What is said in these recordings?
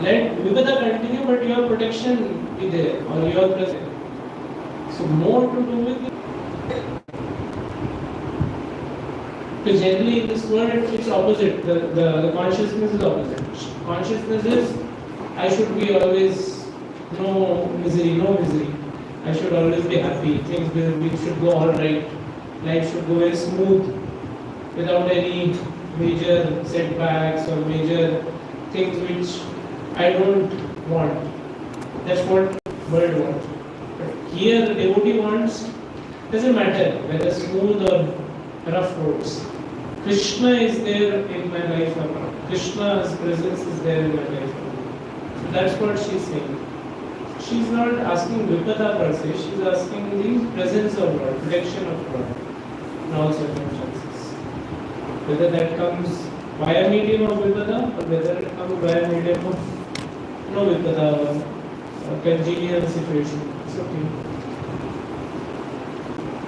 Let Vivada continue, but your protection be there, or your presence. So more to do with it. Because generally in this world it's opposite. The consciousness is opposite. Consciousness is I should be always no misery. I should always be happy. Things should go all right. Life should go very smooth without any major setbacks or major things which I don't want. That's what world wants. But here the devotee wants, doesn't matter whether smooth or rough roads. Krishna is there in my life or not. Krishna's presence is there in my life or not. So that's what she's saying. She's not asking Vipada per se, she's asking the presence of God, protection of God in all circumstances. Whether that comes via medium of Vipada or whether it comes via medium of no Vipada or congenial situation. It's okay.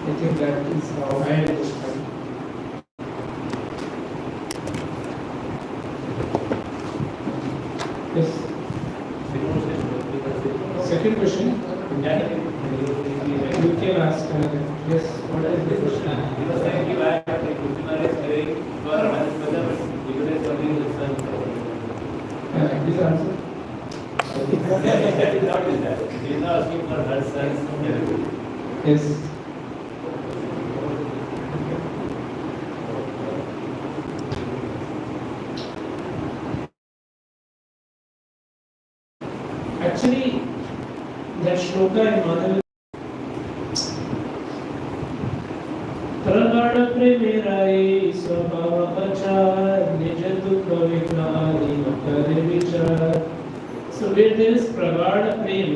I think that is how I understand. Yes. Second question. You can ask another. Yes. What is the question? You were saying why Krishna is praying for Manaspada, but you are telling the sun. Please answer. He is not asking for her sons. Yes. Actually, that shloka in Madhavi Pragada Premirai Svabhava Achar Nija Dukha Vignani Makare Vichar. So where there is Pragada Prem,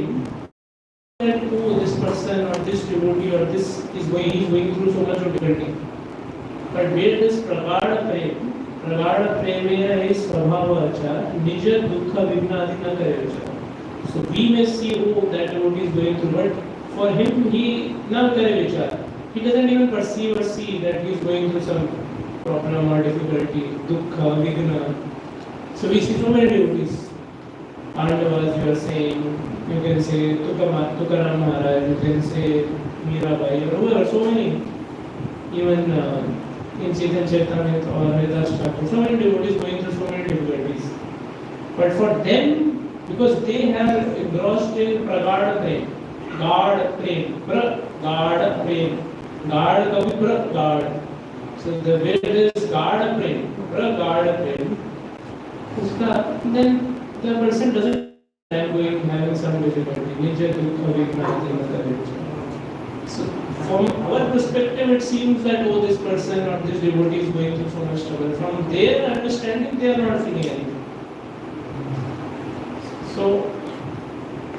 that oh, this person or this devotee or this is going through so much of difficulty. But where this Pragada Premera is Svabhava Achar Nija Dukha Vignani Makare Vichar. So we may see, oh, that devotee is going through, but for him, he na kare vichar. He doesn't even perceive or see that he is going through some problem or difficulty, dukkha, vigna. So we see so many devotees. Pandavas, you are saying, you can say Tukaram Maharaj, you can say Mirabai, or whoever, so many. Even in Chaitanya Charitamrita or Vedas Thakur, so many devotees going through so many difficulties. But for them, because they have engrossed in Pragada Prem, God Prem, Pragada Prem, God Kavi Pragada. So the way it is God Prem, Pragada Prem, then the person doesn't have having some difficulty. Nature to So from our perspective, it seems that oh, this person or this devotee is going through so much trouble. From their understanding, they are not feeling anything. So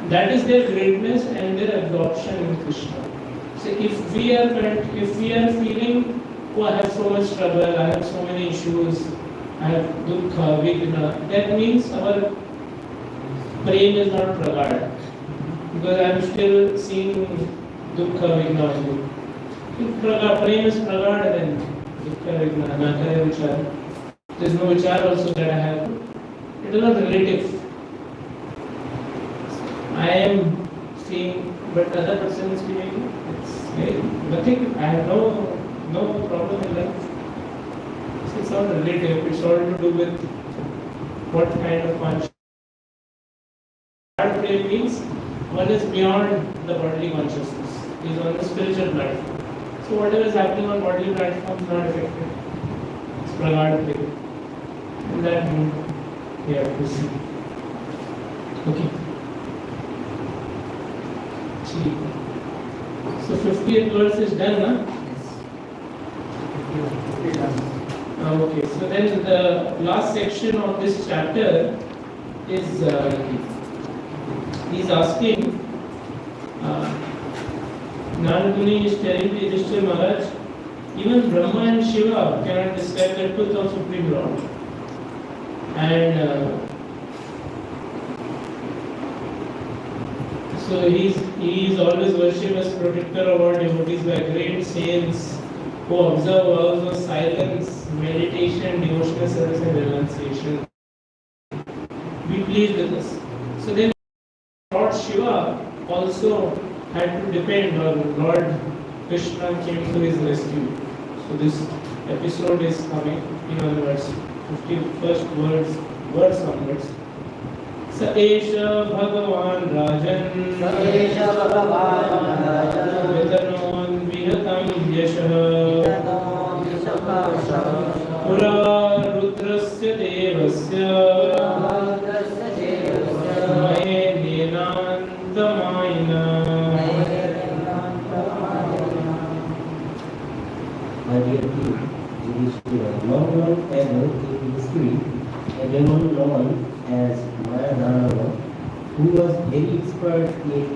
that is their greatness and their absorption in Krishna. So if we are feeling, oh, I have so much trouble, I have so many issues, I have dukkha, vigna, that means our prem is not pragada. Because I am still seeing dukkha, vigna only. If prem is pragada, then dukkha, vigna, nakare vichar. There is no vichar also that I have. It is not relative. I am seeing, but the other person is feeling it's nothing. I have no problem in life. So it's all relative. It's all to do with what kind of consciousness. Third plane means one is beyond the bodily consciousness. He is on the spiritual platform. So whatever is happening on bodily platform is not affected. It's pragad plane. In that mood, we have to see. Okay. So 50th verse is done, na? Okay, so then the last section of this chapter is he's asking Narad is telling the Yudhishthira Maharaj, even Brahma and Shiva cannot describe the truth of Supreme Lord. And so he is always worshipped as protector of all devotees by great saints who observe vows of silence, meditation, devotional service and renunciation. We pleased with us. So then Lord Shiva also had to depend, or Lord Krishna came to his rescue. So this episode is coming in other words, 51st words onwards. स एष भगवान् राजन् वितनोन्विहतं यशः पुरा रुद्रस्य देवस्य महेन्द्रेणान्तमायिना. My dear king, Yudhishthira, long ago in history, a demon known as Mayadharma, who was very expert in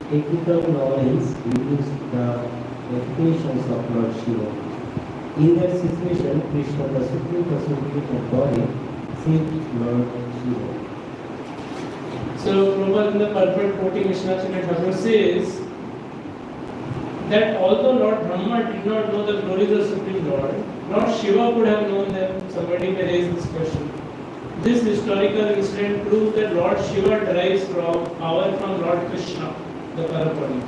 technical knowledge, used the reputations of Lord Shiva. In that situation, Krishna, the supreme personality of Godhead, saved Lord Shiva. So Prabhupada in the purport quoting Vishwanath Thakur says that although Lord Brahma did not know the glories of Supreme Lord, Lord Shiva could have known them. Somebody may raise this question. This historical incident proves that Lord Shiva derives from power from Lord Krishna, the Parapari.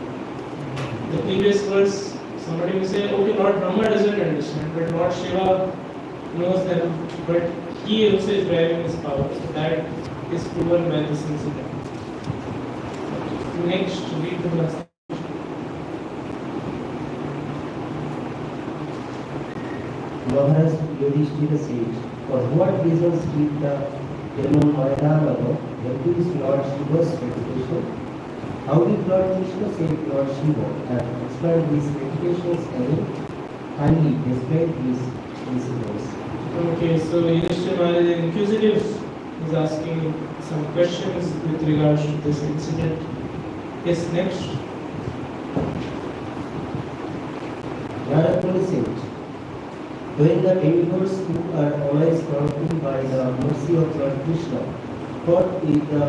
The previous verse, somebody will say, okay, Lord Brahma doesn't understand, but Lord Shiva knows them, but he also is driving his power. So that is proven by this incident. Next, read the last. Maharaj Yudhishthira said, for what reasons did the demon Mayadharma accuse Lord Shiva's reputation? How did Lord Krishna save Lord Shiva and expand these reputations again? Kindly describe these incidents. Okay, so Yudhishthira Maharaj is inquisitive, is asking some questions with regards to this incident. Yes, next. Narada said, when the demigods who are always corrupted by the mercy of Lord Krishna fought with the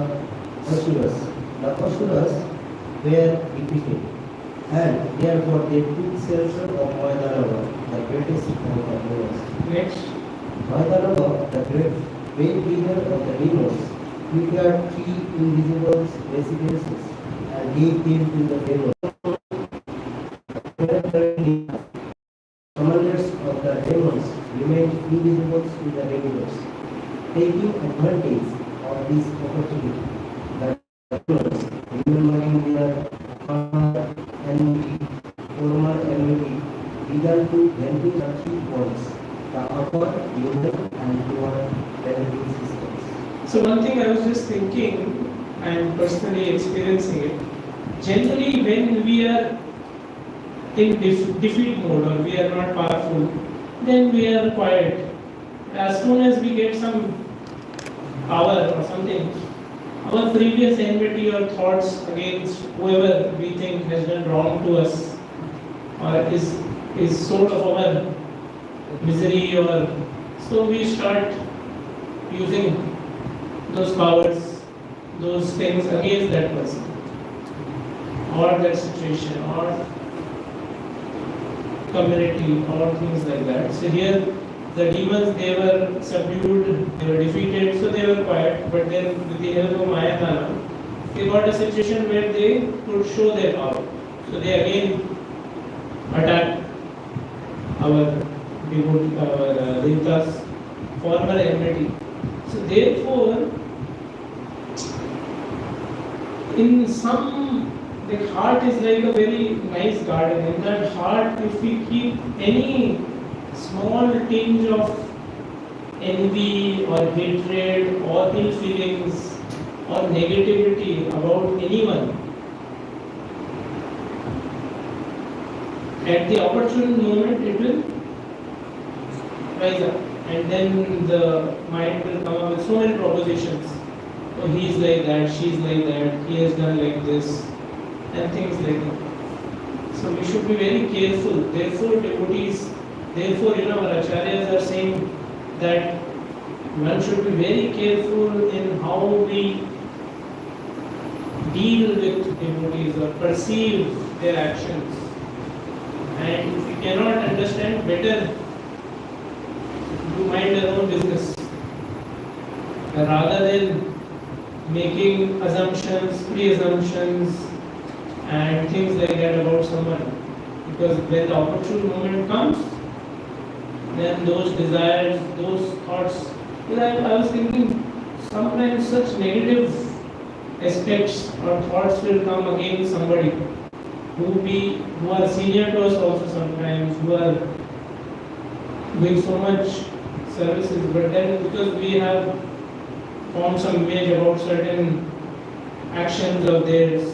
Asuras were defeated, and therefore they took shelter of Mayadharma, the greatest of the demons. Next. Mayadharma, the great leader of the demons, prepared 3 invisible residences and gave them to the demons. Commanders of the demons remained invisible to the demigods. Taking advantage of this opportunity, the demons, remembering their former enmity, began to vanquish the 3 points, the upper, lower, and lower planetary systems. So one thing I was just thinking, I am personally experiencing it. Generally, when we are in defeat mode or we are not powerful, then we are quiet. As soon as we get some power or something, our previous enmity or thoughts against whoever we think has done wrong to us or is sort of our misery, or so we start using those powers, those things against that person or that situation or community or things like that. So here the demons, they were subdued, they were defeated, so they were quiet. But then with the help of Mayadharma, they got a situation where they could show their power. So they again attacked our Devata's former enmity. So therefore, in some, the heart is like a very nice garden. In that heart, if we keep any small tinge of envy or hatred or ill feelings or negativity about anyone, at the opportune moment it will rise up, and then the mind will come up with so many propositions. Oh, he is like that, she is like that, he has done like this, and things like that. So we should be very careful. Therefore, devotees, our acharyas are saying that one should be very careful in how we deal with devotees or perceive their actions. And if we cannot understand, better to mind our own business rather than making assumptions, pre-assumptions, and things like that about someone. Because when the opportune moment comes, then those desires, those thoughts. Because I was thinking sometimes such negative aspects or thoughts will come against somebody who are senior to us also sometimes, who are doing so much services, but then because we have formed some image about certain actions of theirs,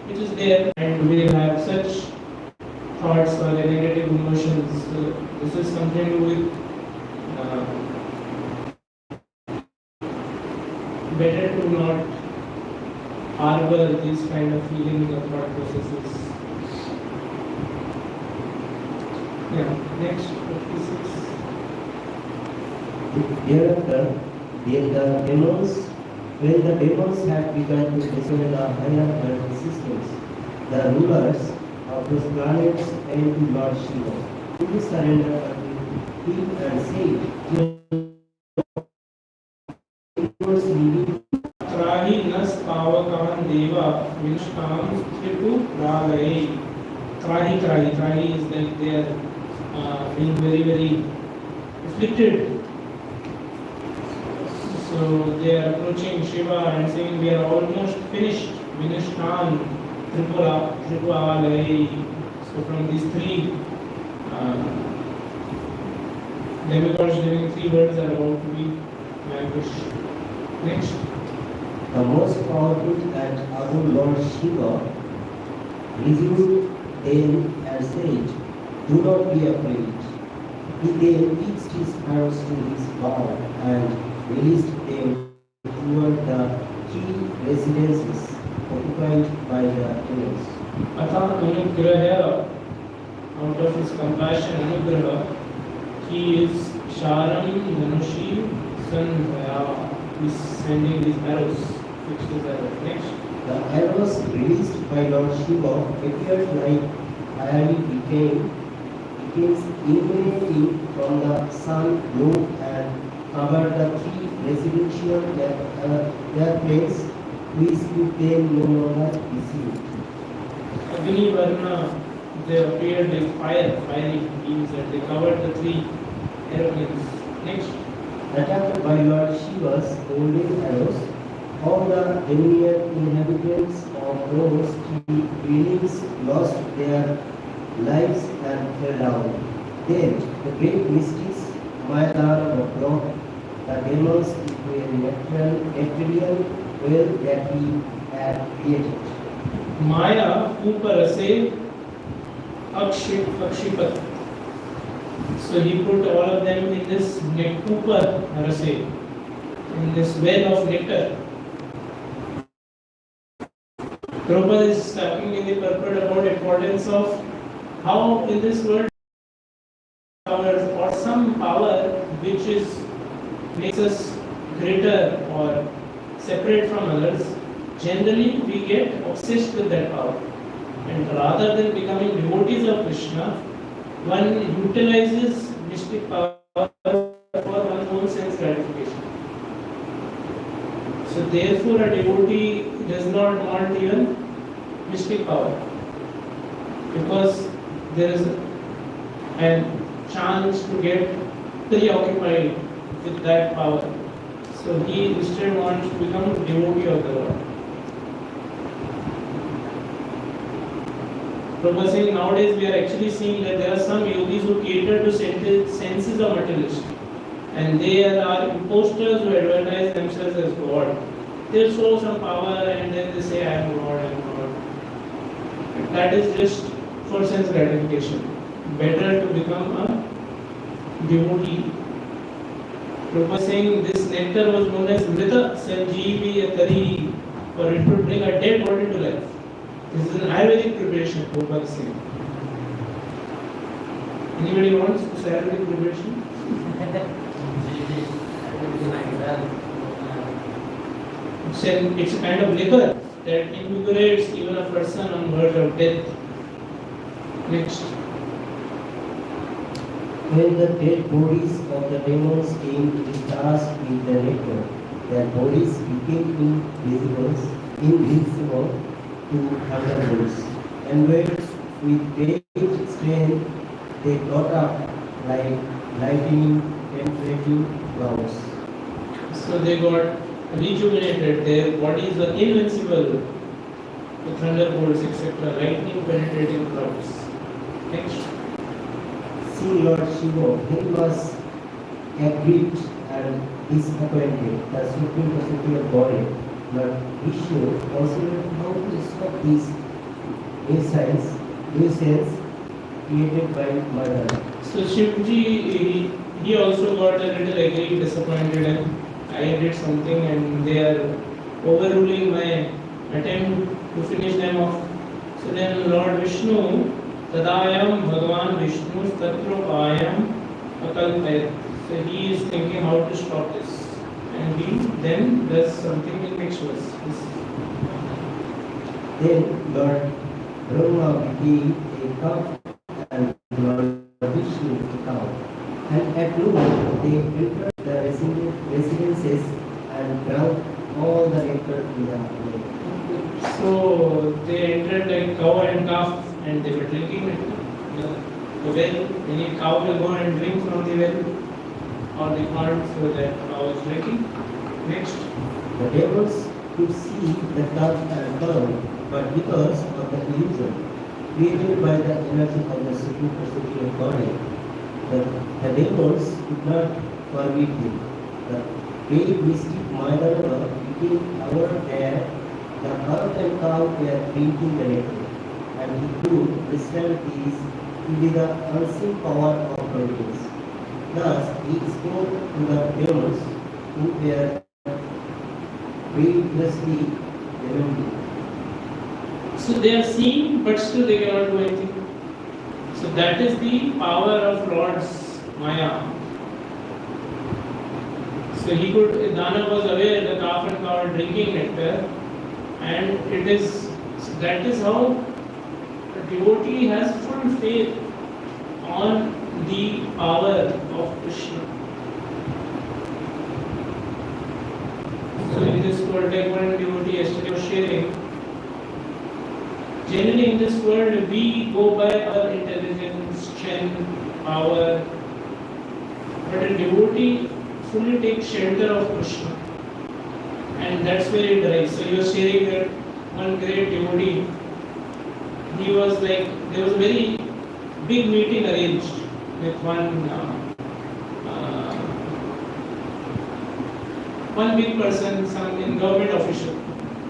which is there, and we have such thoughts or negative emotions. So this is something to do with better to not harbor these kind of feelings or thought processes. Yeah, next 56. Thereafter, when the demons had begun to destroy the higher earth systems, the rulers of those planets came to Lord Shiva, who surrendered unto him and said, "Demons leading Trahi nas pavakan deva vinshkam tripu ragaye." Trahi is like they are being very, very afflicted. So they are approaching Shiva and saying, "We are almost finished. Vinishkan Tripuralai." So from these three demigods living, three words are about to be vanquished. Next. the most powerful and able Lord Shiva resumed them and said, "Do not be afraid." He then fixed his arrows to his bow and released them toward the three residences occupied by the demons. Atha Anugraha, out of his compassion, Anugraha, he is Sharam Dhanushi Sanvaya. He is sending these arrows, fixed his arrows. Next. The arrows released by Lord Shiva appeared like fiery became illuminating from the sun, moon, and covered the three residential airplanes, which could then no longer be seen. Agni Varna, they appeared like fiery beams, and they covered the three aeroplanes. Next. Attacked by Lord Shiva's golden arrows, all the demoniac inhabitants of those three dwellings lost their lives and fell down. Then the great mystics, Mayadana brought the demons into a material world that he had created. Maya Uparase Akshipat. So he put all of them in this Upar Rase, in this well of nectar. Prabhupada is talking in the purport about importance of how in this world powers or some power which is makes us greater or separate from others, generally we get obsessed with that power. And rather than becoming devotees of Krishna, one utilizes mystic power for one's own sense gratification. So therefore a devotee does not want even mystic power, because there is a chance to get preoccupied with that power. So he instead wants to become a devotee of the Lord. Prabhupada saying nowadays we are actually seeing that there are some yogis who cater to senses of materialists, and they are imposters who advertise themselves as God. They'll show some power and then they say, "I am God, I am God." That is just for sense gratification. Better to become a devotee. Prabhupada saying this nectar was known as Mrita Sanjeevi Tari, for it would bring a dead body to life. This is an Ayurvedic preparation, Prabhupada is saying. Anybody wants this Ayurvedic preparation? It's a kind of liquor that invigorates even a person on verge of death. Next. When the dead bodies of the demons came to be tasked with the nectar, their bodies became invincible to thunderbolts, and with great strength they got up like lightning penetrating clouds. So they got rejuvenated, their bodies were invincible to thunderbolts, etc., lightning penetrating clouds. Next. See Lord Shiva, he was aggrieved and disappointed, the supreme personality of body, but Vishnu considered how to stop these nuisance created by murder. So Shivji, he also got a little aggrieved, disappointed, and I did something and they are overruling my attempt to finish them off. So then Lord Vishnu, Tadayam Bhagavan Vishnu Tatrupayam Akalpayat. So he is thinking how to stop this. And he then does something in next verse. Then Lord Brahma became a calf and Lord Vishnu a cow. And at noon they entered the residences and drank all the nectar in the lake. So they entered like cow and calf and they were drinking it. The well, any cow will go and drink from the well or they can't, so that cow is drinking. Next. The devils could see the calf and cow, but because of the illusion created by the energy of the supreme personality of body, the devils could not forgive him. The great mystic Mayadava became aware that the calf and cow were drinking the nectar, and he could understand these to be the unseen power of providence. Thus, he spoke to the devils who were previously remembered. So they are seeing, but still they cannot do anything. So that is the power of Lord's Maya. So he could, Dana was aware the calf and cow are drinking nectar, and that is how a devotee has full faith on the power of Krishna. So in this world, like one devotee yesterday was sharing, generally in this world we go by our intelligence, strength, power, but a devotee fully takes shelter of Krishna, and that's where it derives. So he was sharing that one great devotee, he was like, there was a very big meeting arranged with one big person, some in government official,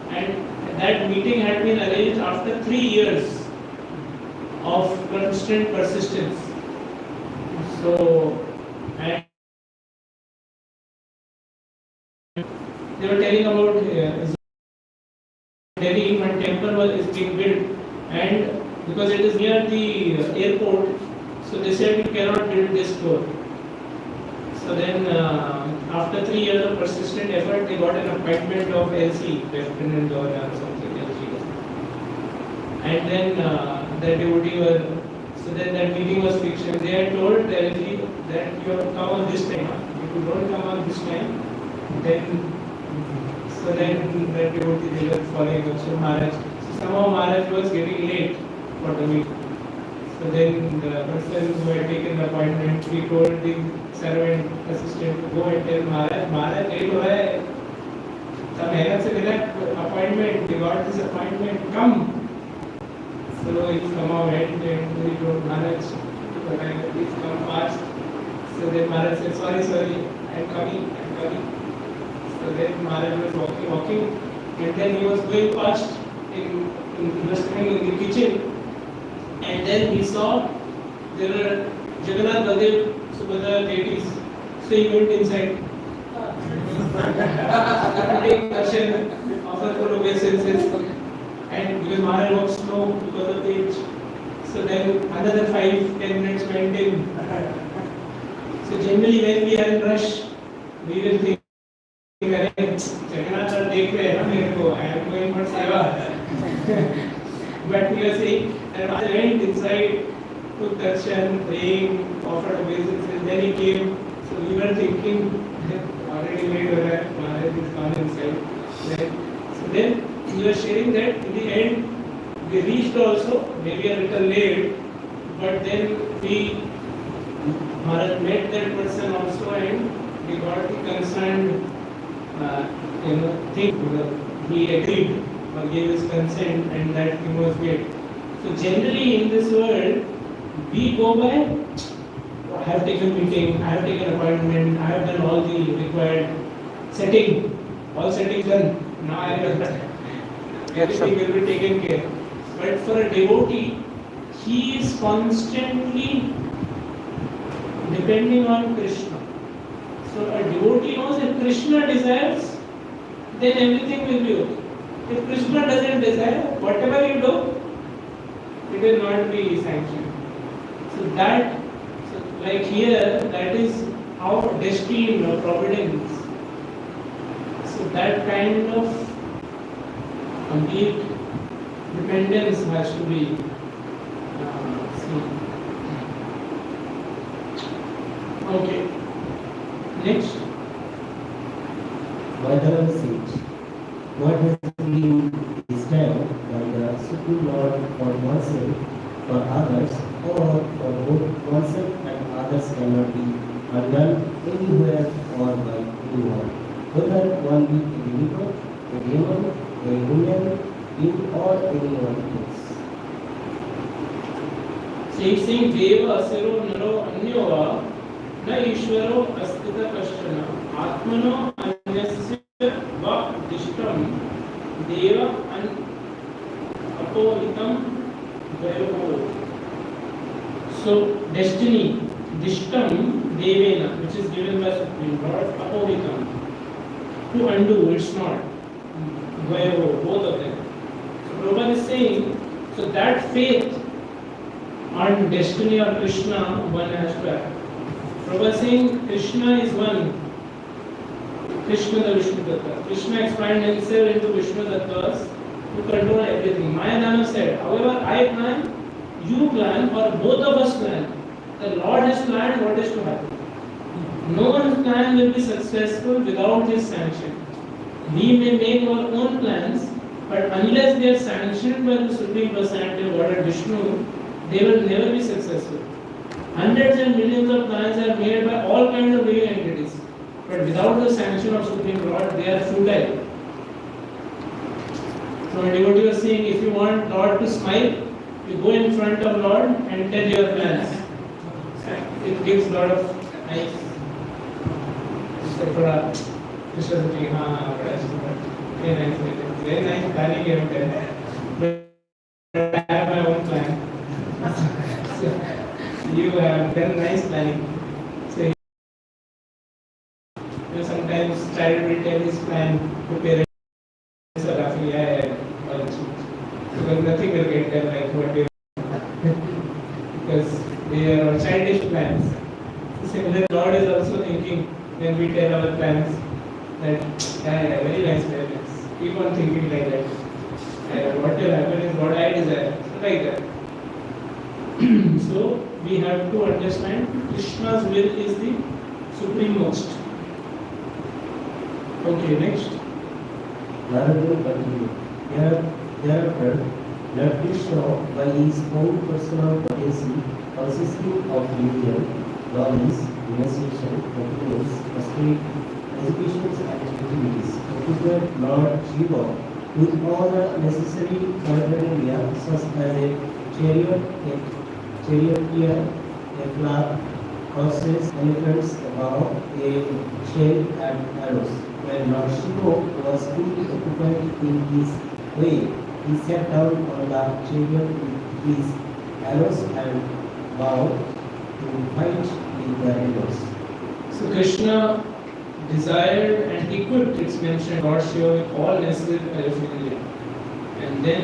and that meeting had been arranged after 3 years of constant persistence. So, and they were telling about Delhi, one temple is being built, and because it is near the airport, so they said you cannot build this floor. So then, after 3 years of persistent effort, they got an appointment of LC, Lieutenant Governor or something, LC. And then the devotee were, so then that meeting was fixed, and they had told the LC that you have to come on this time. If you don't come on this time, then so then that devotee they were following up. So Maharaj, so somehow Maharaj was getting late for the meeting. So then the person who had taken the appointment, he told the servant assistant to go and tell Maharaj, Maharaj late ho raha hai. Some mehnat se mila appointment, they got this appointment, come. So he somehow went and he told Maharaj, please come fast. So then Maharaj said, sorry, I am coming. So then Maharaj was walking, and then he was going past, he was coming in the kitchen, and then he saw there were Jagannath, Baldev, Subhadra ladies. So he went inside. Take darshan, offer for obeisances, and because Maharaj was slow because of age, so then another 5-10 minutes went in. So generally when we are in rush, we will think, Jagannath sir dekh rahe hain mere ko, I am going for seva. But we are saying, and Maharaj went inside, took darshan, praying, offered obeisances, then he came. So we were thinking, already late हो रहा है, Maharaj is gone inside. Then you are sharing that in the end we reached also, maybe a little late, but then we Maharaj met that person also and we got the concerned thing. He agreed or gave his consent and that thing was made. So generally in this world we go by I have taken meeting, I have taken appointment, I have done all the required setting, all settings done. Now I have done. Everything will be taken care. But for a devotee, he is constantly depending on Krishna. So a devotee knows if Krishna desires, then everything will be okay. If Krishna doesn't desire, whatever you do, it will not be sanctioned. So that, like here, that is our destiny or providence. So that kind of complete dependence has to be seen. Okay. Next. Madhava said, what has been described by the Supreme Lord for oneself, for others, or for both oneself and others cannot be undone anywhere or by anyone. Whether one be a believer, a demon, a woman, in or anyone else. So he's saying Deva Asiro Naro Anyova Na Ishvaro Astita Kashtana Atmano Anyasya Va Dishtam Deva An Apolitam Vayo. So destiny Dishtam Devena, which is given by Supreme Lord, Apolitam, to undo, it's not Vayo, both of them. So Prabhupada is saying, so that faith on destiny or Krishna one has to have. Prabhupada is saying Krishna is one. Krishna the Vishnu Tattva. Krishna expanded himself into Vishnu Tattvas to control everything. Mayadana said, however I plan, you plan, or both of us plan. The Lord has planned what is to happen. No one's plan will be successful without his sanction. We may make our own plans, but unless they are sanctioned by the Supreme Personality of Godhead Vishnu, they will never be successful. Hundreds and millions of plans are made by all kinds of living entities, but without the sanction of Supreme Lord, they are futile. So a devotee was saying, if you want Lord to smile, you go in front of Lord and tell your plans. It gives a lot of nice. Very nice planning you have done. But I have my own plan. So you have done nice planning. So you sometimes child will tell his plan to parents are laughing, because nothing will get done like what they because they are childish plans. Similarly, Lord is also thinking when we tell our plans that very nice parents. Keep on thinking like that. What will happen is what I desire. So like that. So we have to understand Krishna's will is the supremost. Okay, next. Narada continued. Thereafter, Lord Krishna, by his own personal potency, consisting of religion, knowledge, renunciation, obedience, austerity, educations, and activities, equipped Lord Shiva with all the necessary paraphernalia, such as a charioteer, a flock, horses, elephants, a bow, a shield, and arrows. When Lord Shiva was fully occupied in his way, he sat down on the chariot with his arrows and bow to fight with the arrows. So Krishna desired and equipped, it's mentioned, Lord Shiva with all necessary paraphernalia. And then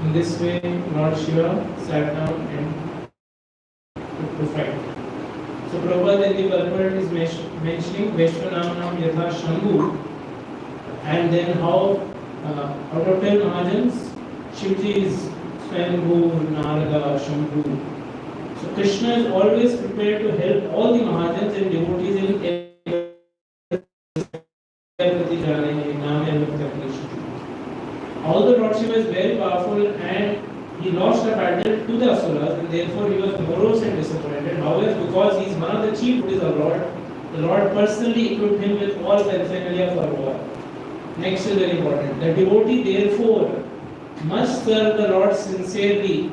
in this way, Lord Shiva sat down and took to fight. So Prabhupada in the purport is mentioning Vaishvanam Yatha Shambhu, and then how out of 10 Mahajans, Shivji is Swayambhu, Narada, Shambhu. So Krishna is always prepared to help all the Mahajans and devotees in prati jane name amukta Krishna. Although Lord Shiva is very powerful and he lost a battle to the Asuras and therefore he was morose and disappointed. However, because he is one of the chief devotees of the Lord personally equipped him with all paraphernalia for war. Next is very important. The devotee therefore must serve the Lord sincerely,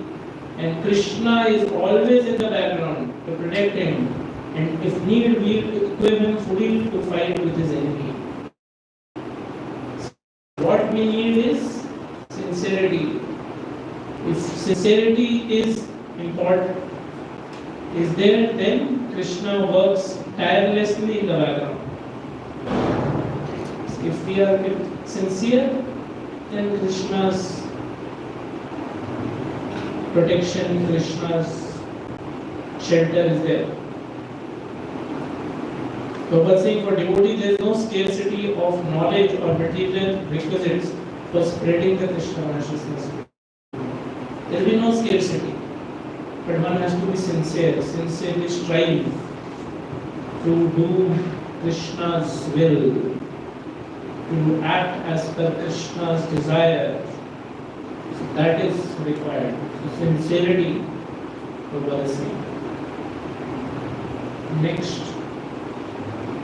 and Krishna is always in the background to protect him, and if need will equip him fully to fight with his enemy. What we need is sincerity. If sincerity is important, is there, then Krishna works tirelessly in the background. If we are sincere, then Krishna's protection, Krishna's shelter is there. Prabhupada saying for devotee there is no scarcity of knowledge or material requisites for spreading the Krishna consciousness. There will be no scarcity, but one has to be sincere, sincerely strive to do Krishna's will, to act as per Krishna's desire. So that is required. So sincerity, Prabhupada is saying. Next.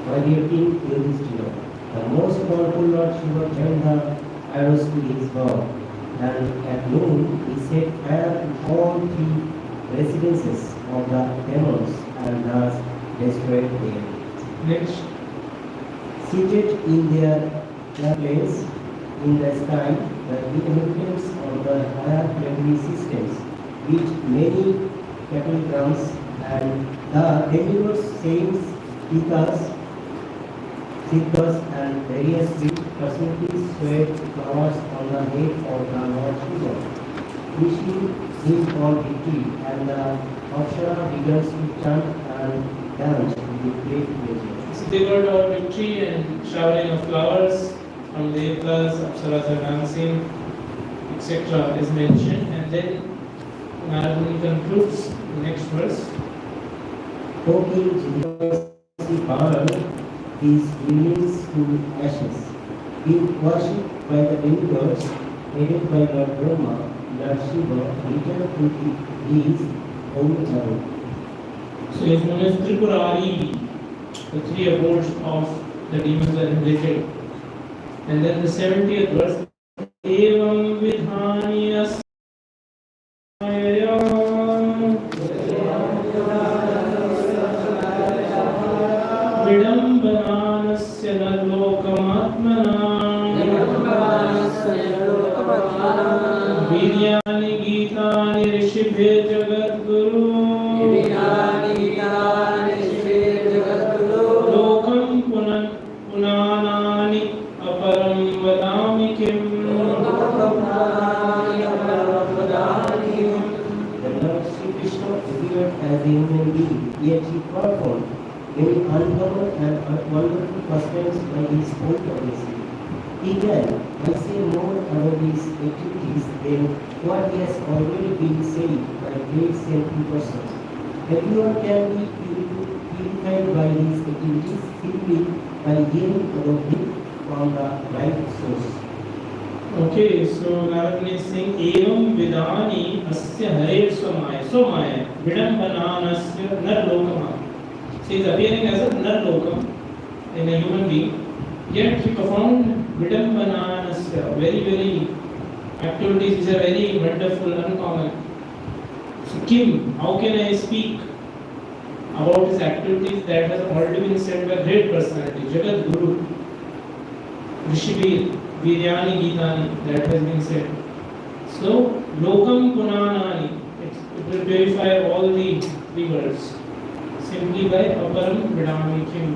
By the king Yudhishthira, the most powerful Lord Shiva joined the arrows to his bow, and at noon he set fire to all three residences of the demons and thus destroyed them. Next. Seated in their place in the sky, the inhabitants of the higher planetary systems reached many cattle grounds, and the demigods, saints, Pitas, Siddhas, and various personalities spread flowers on the head of the Lord Shiva, wishing him for victory, and the Apsara begins to chant and dance with great pleasure. So they got our victory and showering of flowers from Devas, Apsaras are dancing, etc. is mentioned, and then Narayana concludes the next verse. O King Devarshi burned his remains to ashes. Being worshipped by the demigods, headed by Lord Brahma, Lord Shiva returned to his own abode. So he is known as Tripurari. The three abodes of the demons are related. And then the 70th verse. Evam vidhani vidambanasya nalokamatmana viryani gitani rishibhe jagadguru lokam punanani aparam vadami kim. The Lord Sri Krishna appeared as a human being, yet he performed many uncommon and wonderful customs by his own courtesy. He can, I say more about his activities than what he has already been said by great saintly persons. Everyone can be purified by his activities simply by hearing about him from the right source. Okay, so Narayana is saying, Evam vidani asya hare swamaya. Swamaya. Vidambananasya nar lokama. So he is appearing as a nar lokam in a human being. Yet he performed vidambananasya, very activities which are very wonderful, uncommon. So Kim, how can I speak about his activities that has already been said by great personality, Jagat Guru, Rishibir, Viryani Gitani, that has been said. So, Lokam Punanani, it will purify all the three words simply by Aparam Vidami Kim.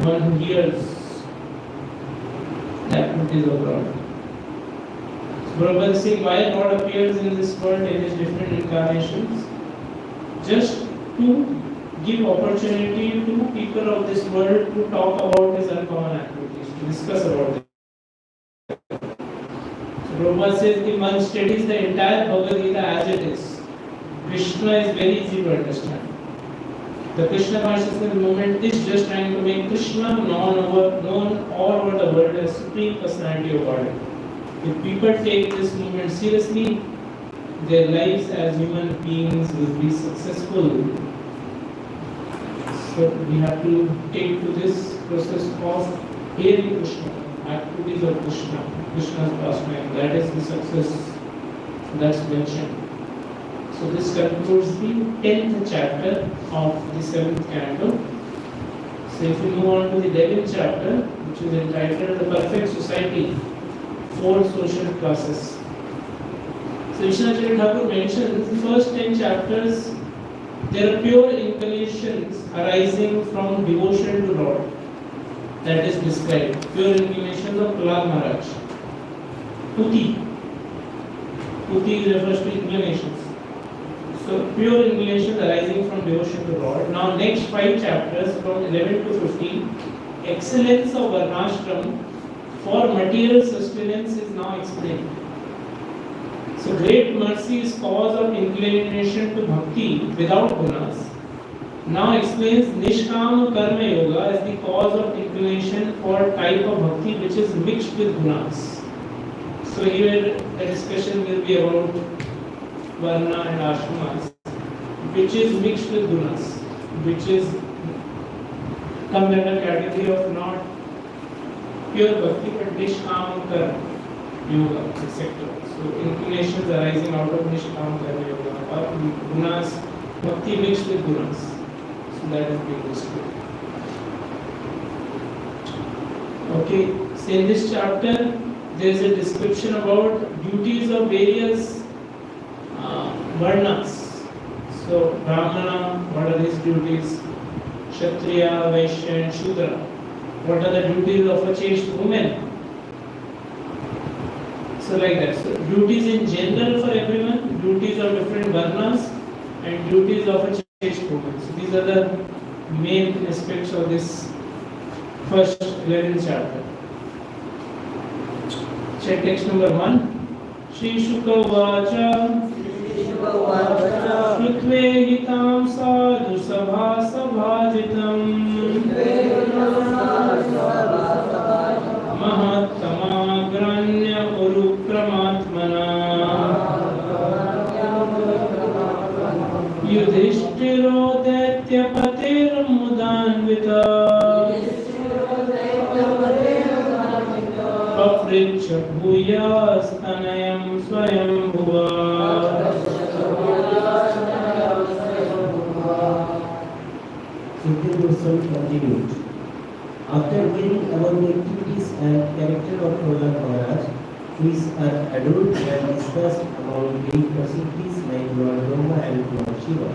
One who hears the activities of God. So, Prabhupada is saying why God appears in this world in his different incarnations? Just to give opportunity to people of this world to talk about his uncommon activities, to discuss about it. So Prabhupada says if one studies the entire Bhagavad Gita as it is, Krishna is very easy to understand. The Krishna consciousness movement is just trying to make Krishna known all over the world as Supreme Personality of Godhead. If people take this movement seriously, their lives as human beings will be successful. So we have to take to this process of hearing Krishna, activities of Krishna, Krishna's pastime. That is the success that's mentioned. So this concludes the 10th chapter of the 7th canto. So if we move on to the 11th chapter, which is entitled The Perfect Society, Four Social Classes. So Vishwanath Thakur mentions the first 10 chapters, there are pure inclinations arising from devotion to Lord. That is described. Pure inclinations of Prahlad Maharaj. Puti. Puti refers to inclinations. So pure inclinations arising from devotion to Lord. Now next 5 chapters from 11 to 15, excellence of Varnashram for material sustenance is now explained. So great mercy is cause of inclination to bhakti without gunas. Now explains Nishkam Karma Yoga as the cause of inclination for type of bhakti which is mixed with gunas. So here the discussion will be about Varna and Ashramas, which is mixed with gunas, which is come under category of not pure bhakti but Nishkam Karma Yoga, etc. So inclinations arising out of Nishkam Karma Yoga or gunas, bhakti mixed with gunas. So that is being described. Okay, so in this chapter there is a description about duties of various varnas. So Brahmana, what are his duties? Kshatriya, Vaishya and Shudra. What are the duties of a chaste woman? So like that. So duties in general for everyone, duties of different varnas and duties of a chaste woman. So these are the main aspects of this first 11th chapter. Check text number 1. Shri Shuka Vacha Krutve hitam sadhu sabha sabhajitam Mahattamagranya urukramatmana Yudhishthiro daityapatir mudanvita Papricha bhuyastanayam swayam bhuva. Sukhdev Goswami continued. After hearing about the activities and character of Prahlad Maharaj, who is adored and discussed among great personalities like Lord Brahma and Lord Shiva,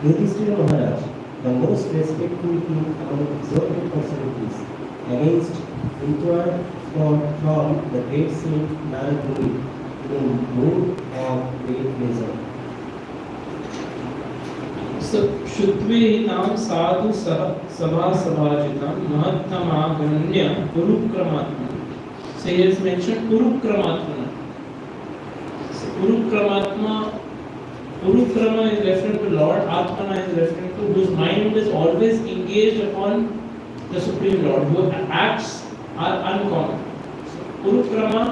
Yudhishthira Maharaj, the most respectful king among exalted personalities, against inquired from the great saint Narad Muni in mood of great pleasure. So Shutve nam sadhu sabha sabhajitam mahattamagranya urukramatmana. So he has mentioned urukramatmana. So urukramatma, urukrama is referring to Lord, Atmana is referring to whose mind is always engaged upon the Supreme Lord, who acts are uncommon. So urukrama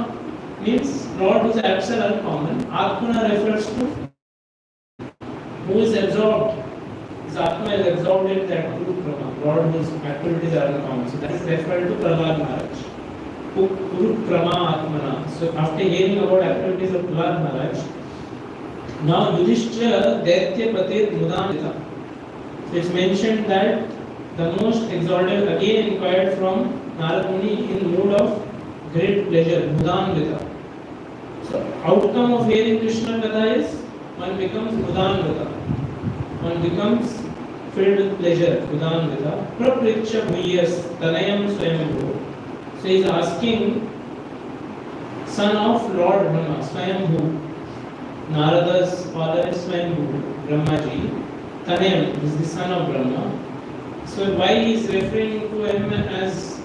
means Lord whose acts are uncommon. Atmana refers to who is absorbed. His Atma is absorbed in that urukrama, Lord whose activities are uncommon. So that is referred to Prahlad Maharaj. Urukrama Atmana. So after hearing about activities of Prahlad Maharaj, now Yudhishthira Daitya Patir Mudanvita. So it's mentioned that the most exalted again inquired from Narad Muni in mood of great pleasure, Mudanvita. So outcome of hearing Krishna Katha is one becomes Mudanvita. One becomes filled with pleasure, Mudanvita. Prapricha Bhuyas Tanayam Swayambhu. So he is asking, son of Lord Brahma, Swayambhu. Narada's father is Swayambhu, Brahmaji. Tanayam is the son of Brahma. So why he is referring to him as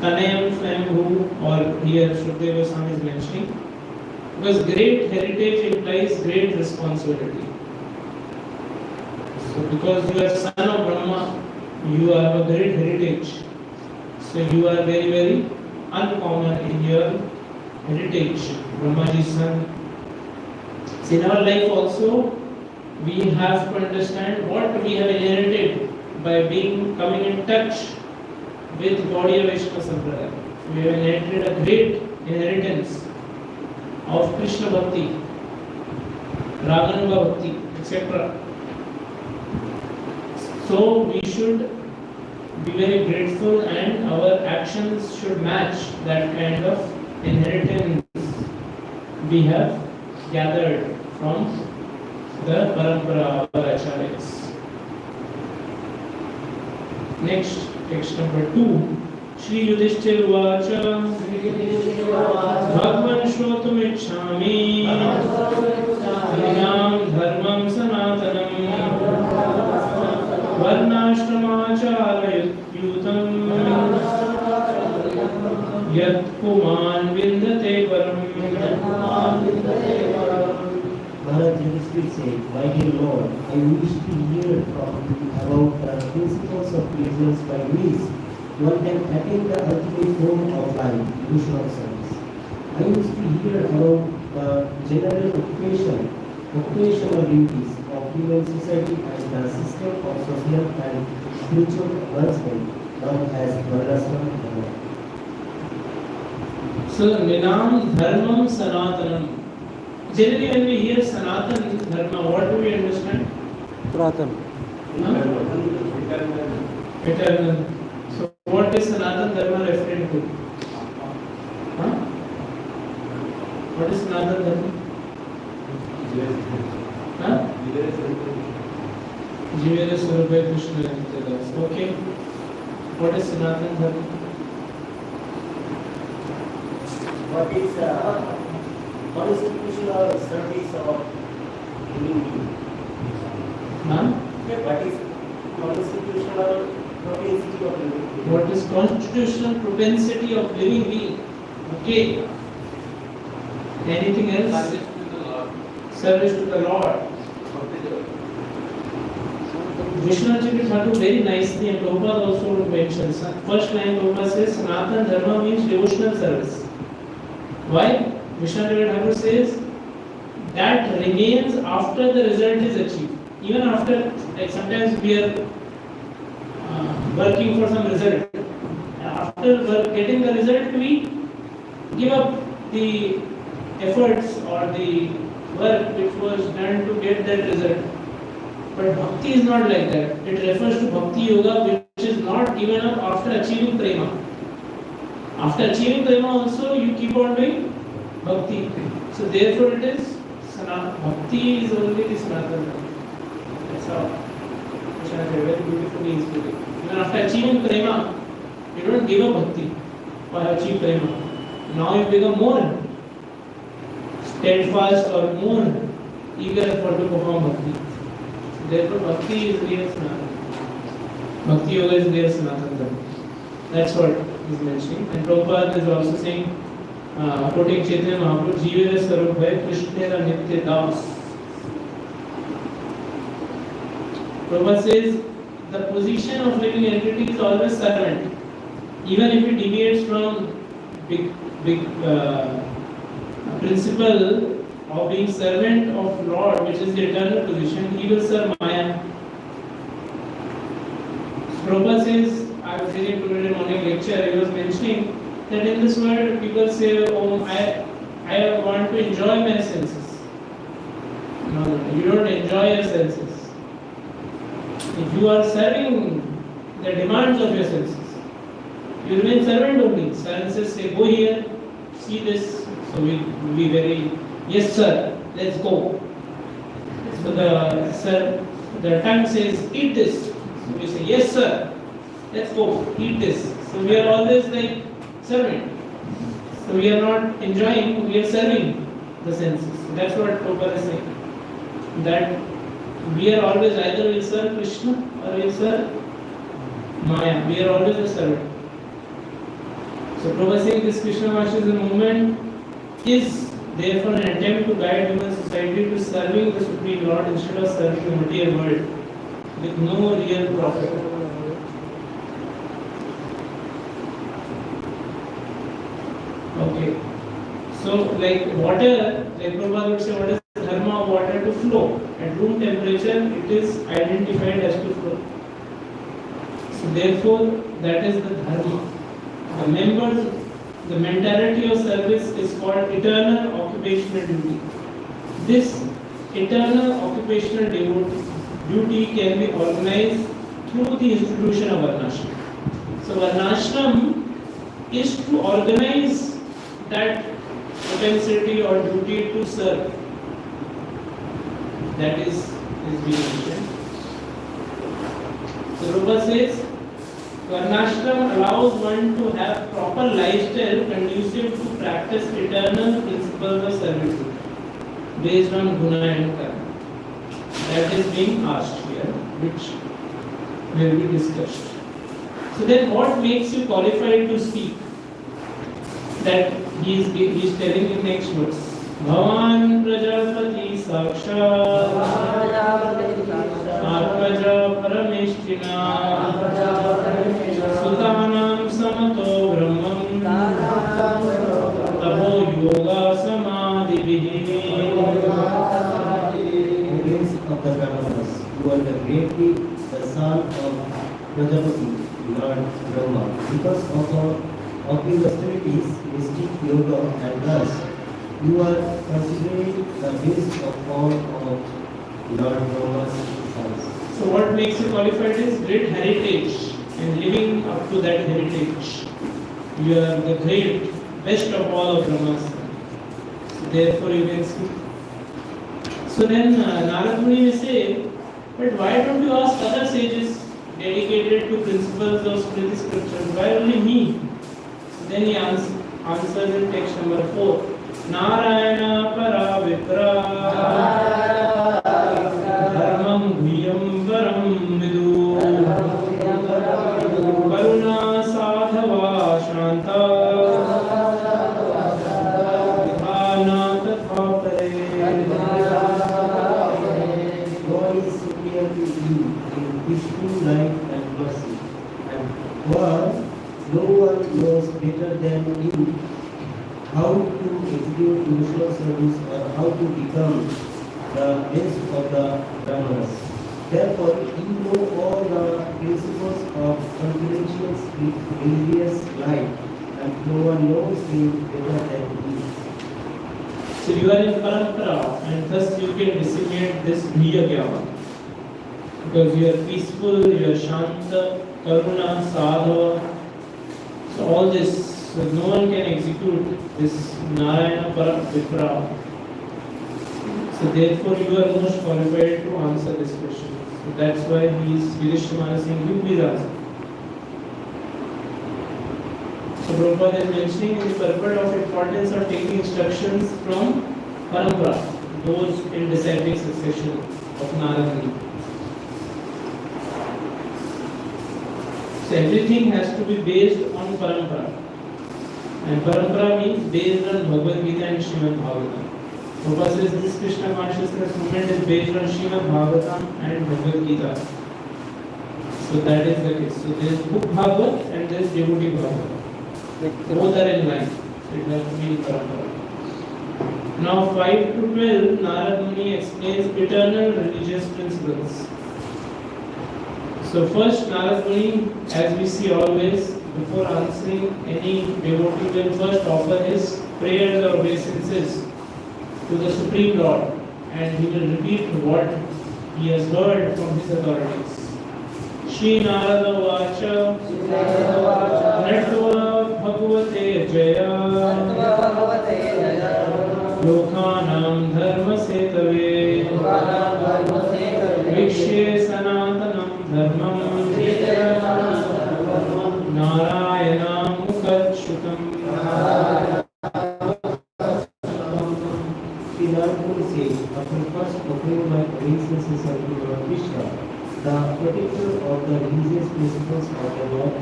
Tanayam Swayambhu, or here Shukdev Goswami is mentioning? Because great heritage implies great responsibility. So because you are son of Brahma, you have a great heritage. So you are very, very uncommon in your heritage, Brahmaji's son. So in our life also, we have to understand what we have inherited by coming in touch with Gaudiya Vaishnava Sampradaya. We have inherited a great inheritance of Krishna Bhakti, Raganuga Bhakti, etc. So we should be very grateful and our actions should match that kind of inheritance we have gathered from the Parampara, our Acharyas. Next, text number 2. Shri Yudhishthir Uvacha Bhagwan Shrotum Ichchami Vinam Dharmam Sanatanam Varnashramacharayutam Yat Puman Vindate Varam. Maharaj Yudhishthir said, "My dear Lord, I wish to hear from you about the principles of pleasures by which one can attain the ultimate form of life, devotional service. I wish to hear about the general occupational duties of human society and the system of social and spiritual advancement known as Varnashram Dharma." So, Ninam Dharmam Sanatanam. Generally, when we hear Sanatan Dharma, what do we understand? Prathan. Eternal. So, what is Sanatan Dharma referring to? Huh? What is Sanatan Dharma? Huh? Jivere Surabhay Krishna Nityadas. Okay. What is Sanatan Dharma? What is constitutional service of living being? Huh? What is constitutional propensity of living being? What is constitutional propensity of living being? Okay. Anything else? Service to the Lord. Vishnu Chakra Thakur very nicely, and Prabhupada also mentions. First line Prabhupada says Sanatan Dharma means devotional service. Why? Vishnu Chakra Thakur says that remains after the result is achieved. Even after, like sometimes we are working for some result. After getting the result, we give up the efforts or the work which was done to get that result. But bhakti is not like that. It refers to bhakti yoga which is not given up after achieving prema. After achieving prema also you keep on doing bhakti. So therefore it is bhakti is only the Sanatana. That's how Krishna very beautifully is put it. Even after achieving prema, you don't give up bhakti or achieve prema. Now you become more steadfast or more eager for to perform bhakti. Therefore, bhakti is real Sanatana. Bhakti yoga is real Sanatana. That's what is mentioning. And Prabhupada is also saying, quoting Chaitanya Mahaprabhu, Jivere Sarubhaya Krishnera Nitya Das. Prabhupada says, the position of living entity is always servant. Even if it deviates from big principle of being servant of Lord, which is the eternal position, he will serve Maya. Prabhupada says, I was hearing today morning lecture, he was mentioning that in this world people say, oh, I want to enjoy my senses. No, you don't enjoy your senses. If you are serving the demands of your senses, you remain servant only. Senses say, go here, see this. So we be very, yes sir, let's go. So the tongue says, eat this. So we say, yes sir, let's go, eat this. So we are always like servant. So we are not enjoying, we are serving the senses. That's what Prabhupada is saying. That we are always either will serve Krishna or will serve Maya. We are always a servant. So Prabhupada is saying this Krishna Consciousness movement is therefore an attempt to guide human society to serving the Supreme Lord instead of serving the material world. with no real profit. Okay. So, like water, like Prabhupada would say, what is the dharma of water? To flow. At room temperature, it is identified as to flow. So, therefore, that is the dharma. The members, the mentality of service is called eternal occupational duty. This eternal occupational duty can be organized through the institution of Varnashram. So, Varnashram is to organize that propensity or duty to serve. That is being mentioned. So Rupa says, Varnashram allows one to have proper lifestyle conducive to practice eternal principles of servitude based on guna and karma. That is being asked here, which will be discussed. So then what makes you qualified to speak? That he is telling in next verse. Bhavan Prajapati Sakshat Atmaja Parameshtina Sutanam Samato Brahman Tapo Yoga Samadhi Prince of the Brahmanas, who are the greatly the son of Prajapati, Lord Brahma, because of his austerities, mystic yoga and thus you are considering the base of all of Lord Brahma's sons. So what makes you qualified is great heritage and living up to that heritage. You are the great, best of all of Brahma's sons. So therefore you can speak. So then Narad Muni may say, but why don't you ask other sages dedicated to principles of Smriti scriptures? Why only me? So then he answers in text number 4. Narayana para vipra dharmam bhiyam varam vidu karuna sadhava shanta dhana tatha pare. God is superior to you in peaceful life and mercy, and God, no one knows better than you how to execute devotional service or how to become the best of the Brahmanas. Therefore, you know all the principles of confidential religious life, and no one knows him better than you. So you are in parampara and thus you can disseminate this Bhiya Gyana. Because you are peaceful, you are Shanta, Karuna, Sadhava. So all this, so no one can execute this Narayana Para Vipra. So therefore you are most qualified to answer this question. So that's why he is Yudhishthira saying, you please answer. So Prabhupada is mentioning the purport of importance of taking instructions from Parampara, those in descending succession of Narad Muni. So everything has to be based on Parampara. And Parampara means based on Bhagavad Gita and Srimad Bhagavatam. Prabhupada says this Krishna consciousness movement is based on Srimad Bhagavatam and Bhagavad Gita. So that is the case. So there is book Bhagavat and there is devotee Bhagavat. Both are in line. So it has to be in Parampara. Now 5 to 12, Narad Muni explains eternal religious principles. So first Narad Muni, as we see always, before answering any devotee will first offer his prayers or obeisances to the Supreme Lord, and he will repeat what he has heard from his authorities. Shri Narada Vacha Natva Bhagavate Jaya Lokhanam Dharma Setave Vikshe Sanatanam Dharmam Narayana Mukhachutam. Sri Narad says, after first offering my obeisances unto Lord Krishna, the protector of the religious principles of the Lord of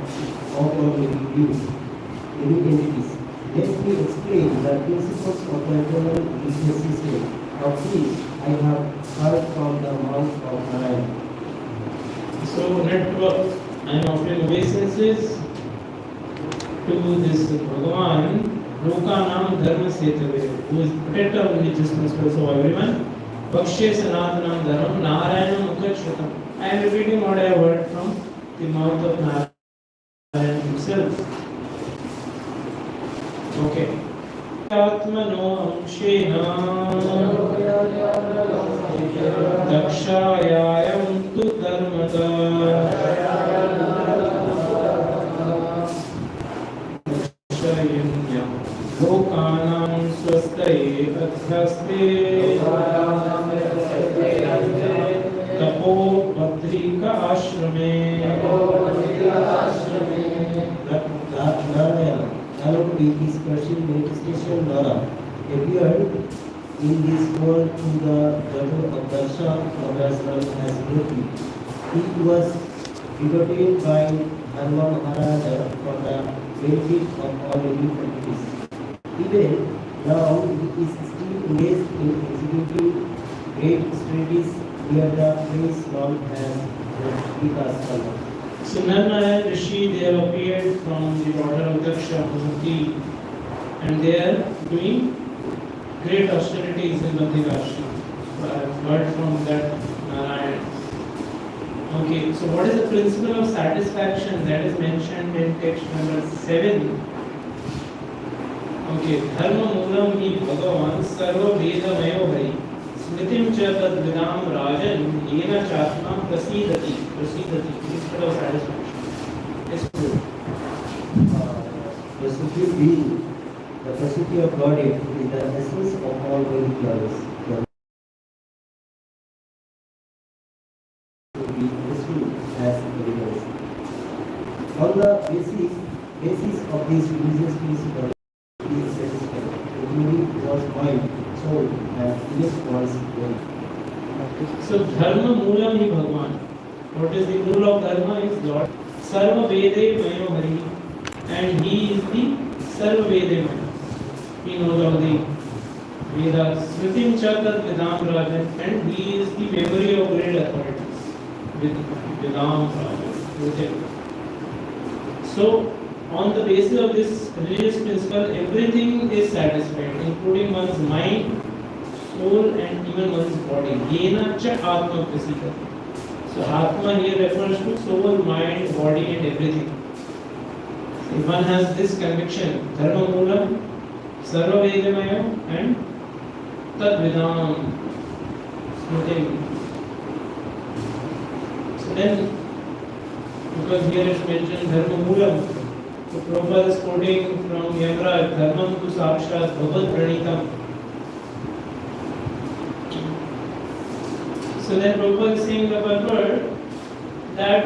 our living entities. Let me explain the principles of the eternal religious system. Of this I have heard from the mouth of Narayana. So network, I am offering obeisances to this Bhagavan, Lokanam Dharma Setave, who is protector of religious principles of everyone. Vakshe Sanatanam Dharam Narayana Mukhashrutam. I am repeating what I have heard from the mouth of Narayana himself. Okay. Atmano Amshena Dakshayayam Tu Dharmata Dakshayanyam Lokanam Swastaye Adhaste Tapo Padrika Ashrame Along with his Persian manifestation Nara appeared in this world through the daughter of Darsha as well as Murti. He was begotten by Dharma Maharaja for the benefit of all living entities. Even now he is still engaged in executing great strategies near the place known as the Vikas. So Narayana Rishi, they have appeared from the daughter of Daksha, Bhagavati, and they are doing great austerities in Badrikashi. So I have heard from that Narayana. Okay, so what is the principle of satisfaction that is mentioned in text number 7? Okay, Dharma Moolam hi Bhagavan Sarva Veda Mayo Hari Smritim cha tad vidam rajan yena chatma prasidati. Principle of satisfaction. Yes, good. The supreme being, the personality of Godhead, is the essence of all Vedic knowledge. To be understood as evidence. On the basis of this religious principle, he is satisfied, including one's mind, soul, and even one's body. So Dharma Moolam hi Bhagavan. What is the rule of Dharma is Lord. Sarva Vede Mayo Hari. And he is the Sarva Vede Mayo. He knows all the Vedas. Smritim Chatat Vedam Rajan. And he is the memory of great authorities. Vedam Rajan. So, on the basis of this religious principle, everything is satisfied, including one's mind, soul, and even one's body. Yena cha Atma Prasidati. So Atma here refers to soul, mind, body, and everything. So if one has this conviction, Dharma Moolam, Sarva Vedamaya, and Tad Vidam Smritim. So then, because here is mentioned Dharma Moolam, so Prabhupada is quoting from Yagraj, Dharmam tu Sakshat Bhavad Pranitam. So then Prabhupada is saying the purport that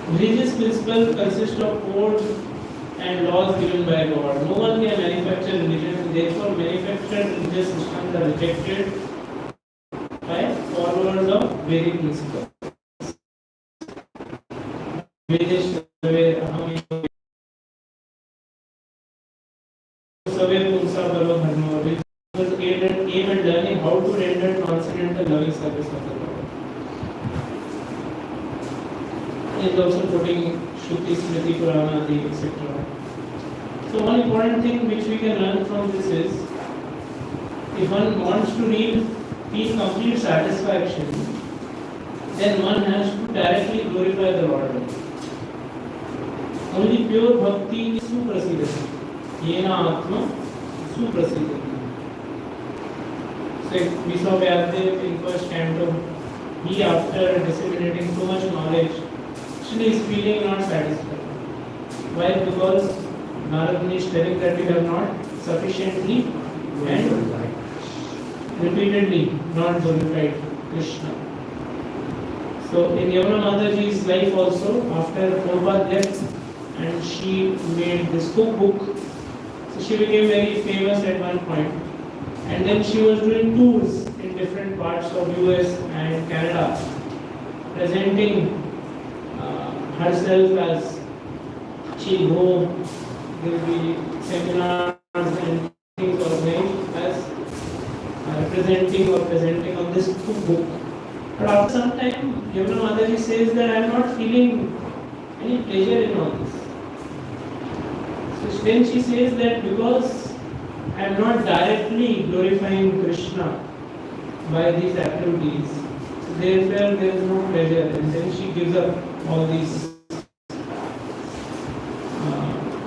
religious principle consists of codes and laws given by God. No one can manufacture religion, therefore manufactured religious systems are rejected by followers of Vedic principles. Vedesh aim at learning how to render transcendental loving service of the Lord. He is also putting Shruti, Smriti, Purana, etc. So one important thing which we can learn from this is, if one wants to feel complete satisfaction, then one has to directly glorify the Lord. Only pure bhakti is suprasidati. Yena atma suprasidati. So we saw Vyasdev in first canto, he after disseminating so much knowledge, actually is feeling not satisfied. Why? Because Narad Muni is telling that we have not sufficiently and repeatedly not glorified Krishna. So in Yamuna Mataji's life also, after Prabhupada left and she made this cookbook, so she became very famous at one point. And then she was doing tours in different parts of US and Canada, presenting herself as she will go, there will be seminars and things organized as presenting on this cookbook. But after some time, Yamuna Mataji says that I am not feeling any pleasure in all this. So then she says that because I am not directly glorifying Krishna by these activities, so therefore there is no pleasure, and then she gives up all these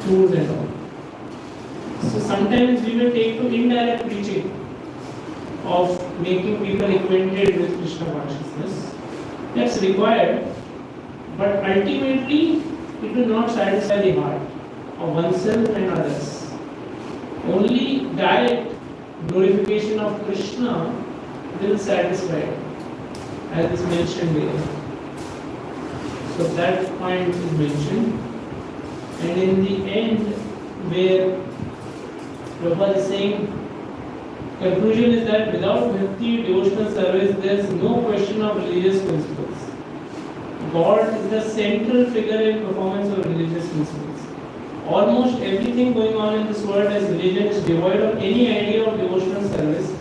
tools and all. So sometimes we will take to indirect preaching of making people acquainted with Krishna consciousness. That's required, but ultimately it will not satisfy the heart of oneself and others. Only direct glorification of Krishna will satisfy, as is mentioned here. So that point is mentioned. And in the end, where Prabhupada is saying, conclusion is that without bhakti, devotional service, there is no question of religious principles. God is the central figure in performance of religious principles. Almost everything going on in this world as religion is devoid of any idea of devotional service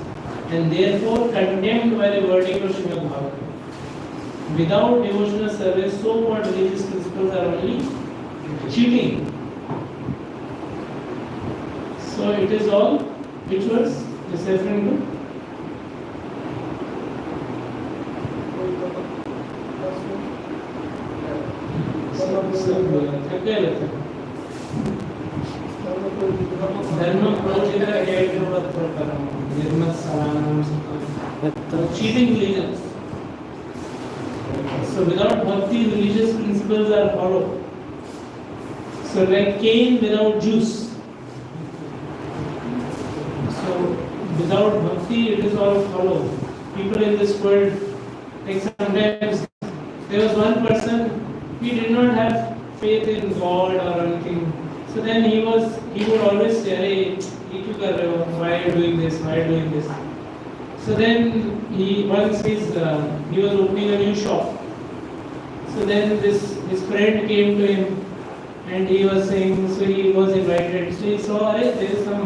and therefore condemned by the verdict of Srimad Bhagavatam. Without devotional service, so-called religious principles are only cheating. So it is all which was this referring to? Cheating religions. So without bhakti, religious principles are hollow. So like cane without juice. So without bhakti, it is all hollow. People in this world, like sometimes there was one person, he did not have faith in God or anything. So then he would always say, "Hey, why are you doing this? Why are you doing this?" So then he was opening a new shop. So then his friend came to him and he was saying, so he was invited. So he saw, hey, there is some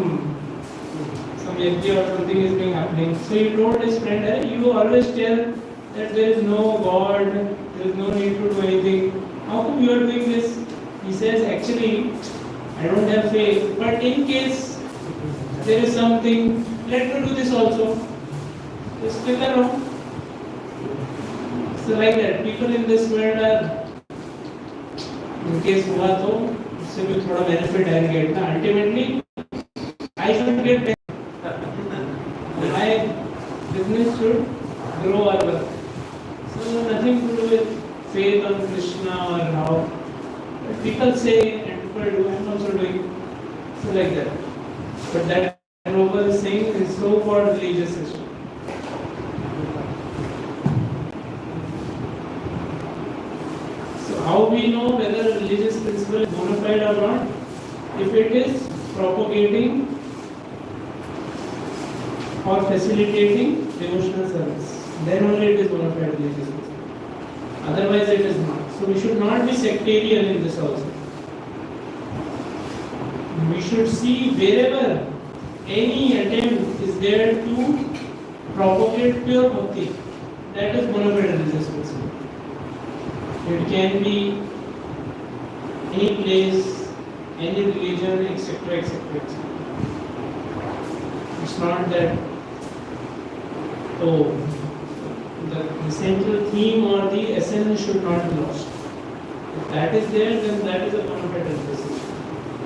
yajna or something is being happening. So he told his friend, hey, you always tell that there is no God, there is no need to do anything. How come you are doing this? He says, actually, I don't have faith, but in case there is something, let me do this also. Just click around. So like that, people in this world are, in case हुआ तो उससे भी थोड़ा benefit I get ना. Ultimately, I should get benefit. My business should grow or work. So nothing to do with faith on Krishna or how. But people say and people do, I am also doing. So like that. But that Prabhupada is saying is so-called religious system. How we know whether a religious principle is bona fide or not? If it is propagating or facilitating devotional service, then only it is bona fide religious principle. Otherwise it is not. So we should not be sectarian in this also. We should see wherever any attempt is there to propagate pure bhakti, that is bona fide religious principle. It can be any place, any religion, etc., etc., etc. It's not that, the central theme or the essence should not be lost. If that is there, then that is a bona fide religion.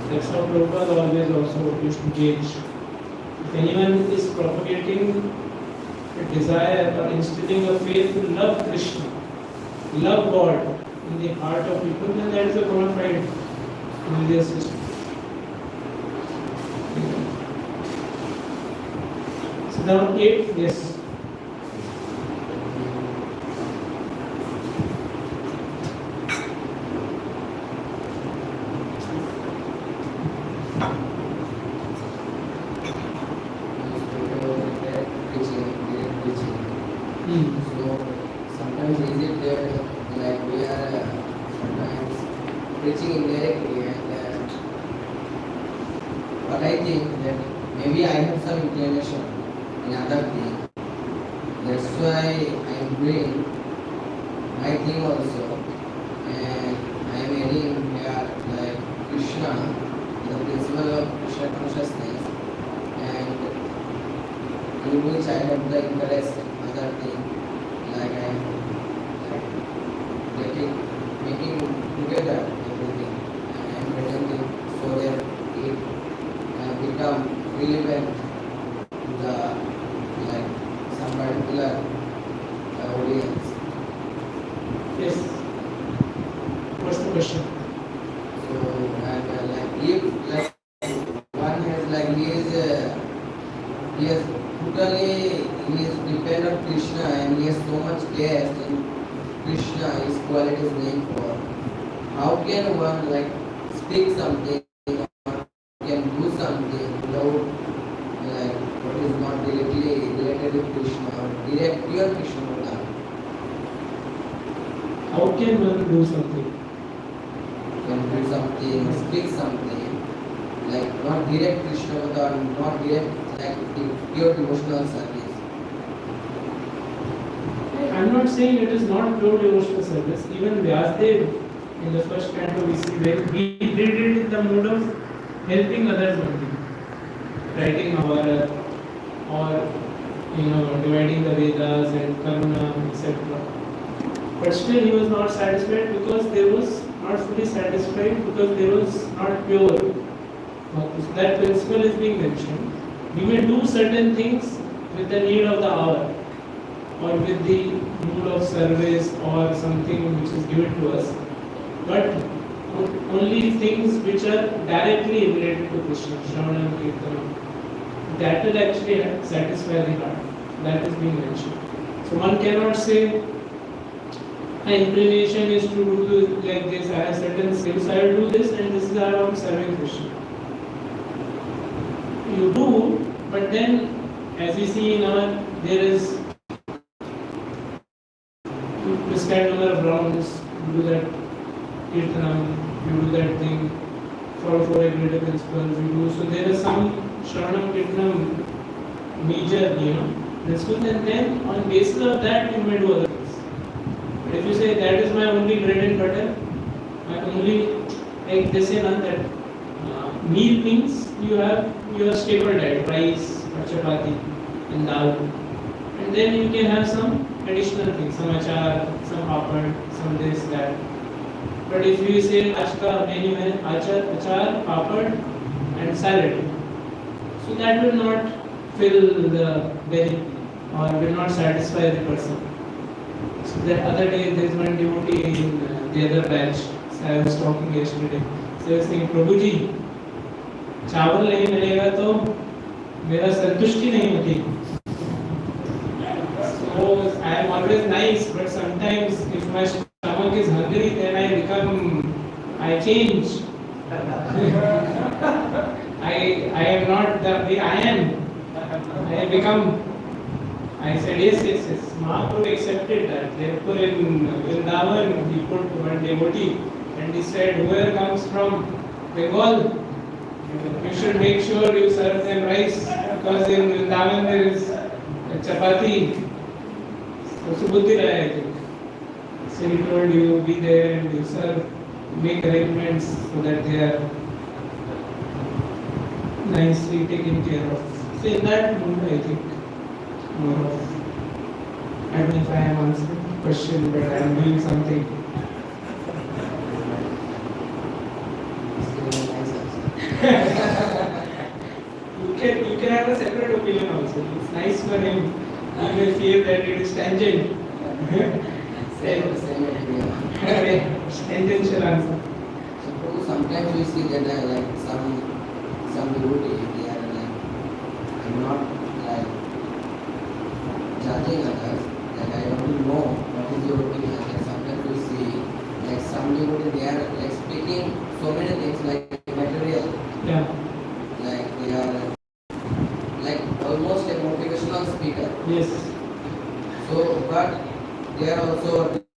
That's how Prabhupada always also used to gauge. If anyone is propagating a desire or instilling a faith to love Krishna, love God in the heart of people, then that is a bona fide religious system. So now 8, yes. So sometimes is it that like we are sometimes preaching indirectly and what I think that maybe I have some inclination in other thing That's why I'm doing my thing also, and I'm adding here like Krishna, the principle of Krishna consciousness, and in which I have the interest other thing, like I'm like making together everything, and I'm presenting so that it become relevant to the like some particular audience. Yes. What's the question? So and like if like one has like he has totally he is dependent on Krishna and he has so much caste in Krishna his qualities name for. How can one like speak something or can do something without like what is not directly related with Krishna or direct pure Krishna Bhagwan? How can one do something? Can do something, speak something, like not direct Krishna Bhagwan, not direct like pure devotional service. I'm not saying it is not pure devotional service. Even Vyasdev in the first canto we see where he did it in the mode of helping others only, writing Mahabharata or dividing the Vedas and Karuna, etc. But still he was not satisfied because there was not fully satisfied because there was not pure. That principle is being mentioned. We may do certain things with the need of the hour or with the mood of service or something which is given to us, but only things which are directly related to Krishna, Shravanam, Kirtanam, that will actually satisfy the heart. That is being mentioned. So one cannot say, my inclination is to do like this, I have certain skills, I will do this and this is how I am serving Krishna. You do, but then as we see in our, there is prescribed number of rounds, you do that Kirtanam, you do that thing, follow four regulative principles, you do. So there is some Shravanam, Kirtanam, major, principles, and then on basis of that you may do other things. But if you say that is my only bread and butter, my only, like they say now that meal means you have your staple diet, rice or chapati and dal, and then you can have some additional things, some achar, some papad, some this, that. But if you say आज का menu है achar, papad and salad, so that will not fill the belly or will not satisfy the person. So the other day there is one devotee in the other batch. So I was talking yesterday. So I was saying, Prabhu ji, चावल नहीं मिलेगा तो मेरा संतुष्टि नहीं होती. So I am always nice, but sometimes if my stomach is hungry, then I change. I am not the way I am. I become. I said yes. Mahaprabhu accepted that. Therefore, in Vrindavan, he put one devotee, and he said, whoever comes from Bengal, you should make sure you serve them rice, because in Vrindavan there is chapati. So Buddhi Raya, I think. So he told you be there and you serve, make arrangements so that they are nicely taken care of. So in that mood, I think, more of, I don't know if I am answering the question, but I am doing something. You can have a separate opinion also. It's nice for him. You may feel that it is tangent. Same opinion. Tangential answer. So sometimes we see that like some devotees they are like not like judging others. Like I want to know what is your opinion. Like sometimes we see like some devotees they are like speaking so many things like material. Yeah. Like they are like almost a motivational speaker. Yes. So but they are also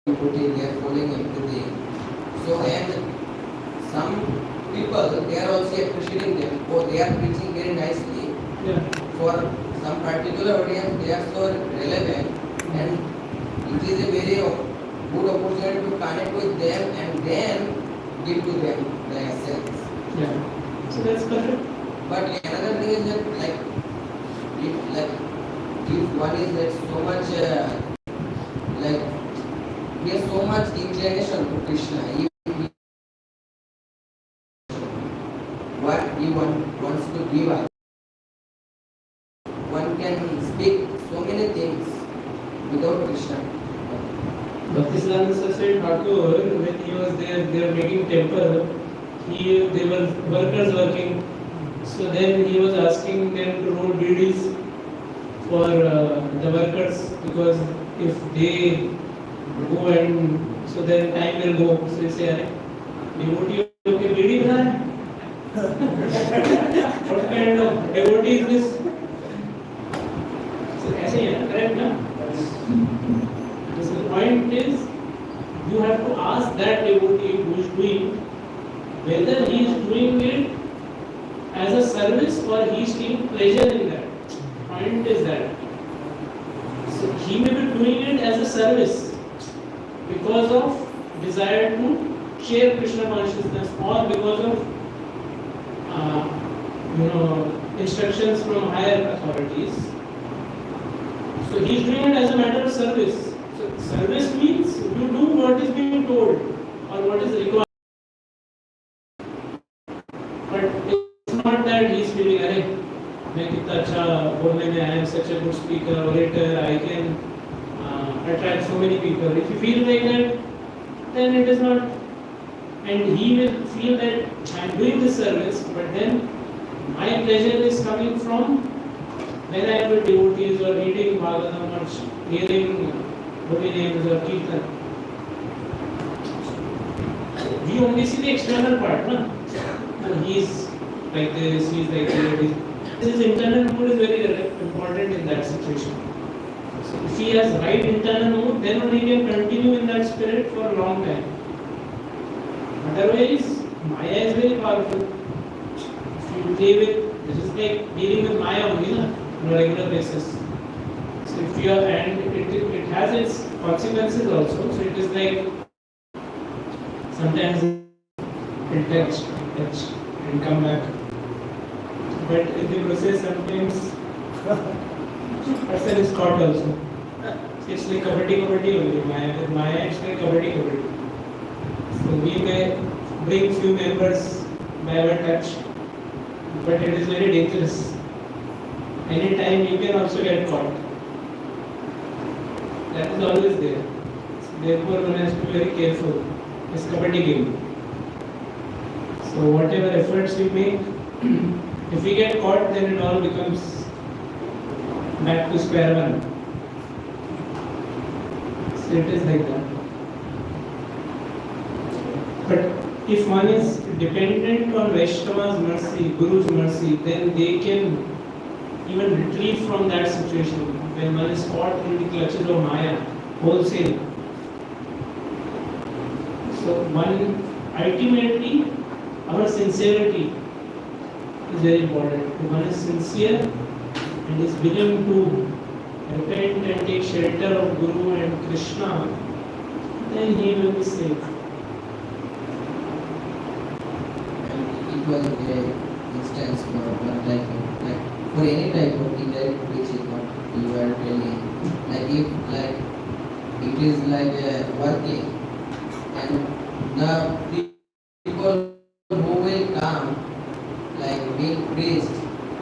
devotees, they are following everything. So and some people they are also appreciating them. Oh, they are preaching very nicely. Yeah. For some particular audience, they are so relevant and it is a very good opportunity to connect with them and then give to them the essence. Yeah. So that's correct. But another thing is that if one is like so much like he has so much inclination to Krishna, if what he wants to give us, one can speak so many things without Krishna. Bhaktisiddhanta Saraswati Thakur, when he was there, they were making temple. They were workers working. So then he was asking them to roll bidis for the workers, because if they go and so then time will go. So he say, "Arey, devotee ke bidi bana hai?" What kind of devotee is this? So ऐसे ही है ना, correct ना? So the point is, you have to ask that devotee who is doing whether he is doing it as a service or he is taking pleasure in that. Point is that. So he may be doing it as a service because of desire to share Krishna consciousness, or because of instructions from higher authorities. So he is doing it as a matter of service. So service means you do what is being told or what is required. But it's not that he is feeling, "Arey, मैं कितना अच्छा बोलने में, I am such a good speaker, orator, I can attract so many people." If you feel like that, then it is not. And he will feel that I am doing this service, but then my pleasure is coming from when I am with devotees or reading Bhagavatam or hearing holy names or Kirtan. We only see the external part, no? And he is like this, he is like that. His internal mood is very important in that situation. So if he has right internal mood, then only he can continue in that spirit for a long time. Otherwise, Maya is very powerful. If you play with, this is like dealing with Maya only, na, on a regular basis. So if you are, and it has its consequences also. So it is like sometimes it touch and come back. But in the process, sometimes person is caught also. It's like kabaddi only. Maya, it's like kabaddi. So we may bring few members by our touch, but it is very dangerous. Anytime you can also get caught. That is always there. Therefore, one has to be very careful. It's kabaddi game. So whatever efforts we make, if we get caught, then it all becomes back to square one. So it is like that. But if one is dependent on Vaishnava's mercy, Guru's mercy, then they can even retrieve from that situation. When one is caught in the clutches of Maya, wholesale. So ultimately, our sincerity is very important. If one is sincere and is willing to repent and take shelter of Guru and Krishna, then he will be safe. It was a instance for like for any type of indirect preaching, what you are telling. Like if like it is like working, and the people who will come like being preached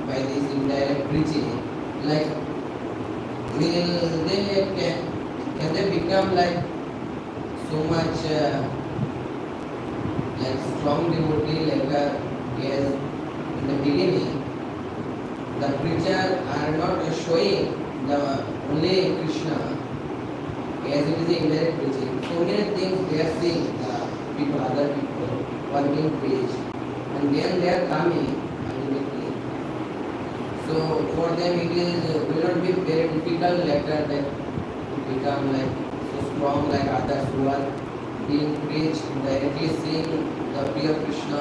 by this indirect preaching, like will they can they become like so much like strong devotee like as in the beginning the preacher are not showing the only Krishna as it is indirect preaching. So many things they are seeing the people, other people working preached, and then they are coming ultimately. So for them it will not be very difficult later that to become like so strong like others who are being preached, directly seeing the pure Krishna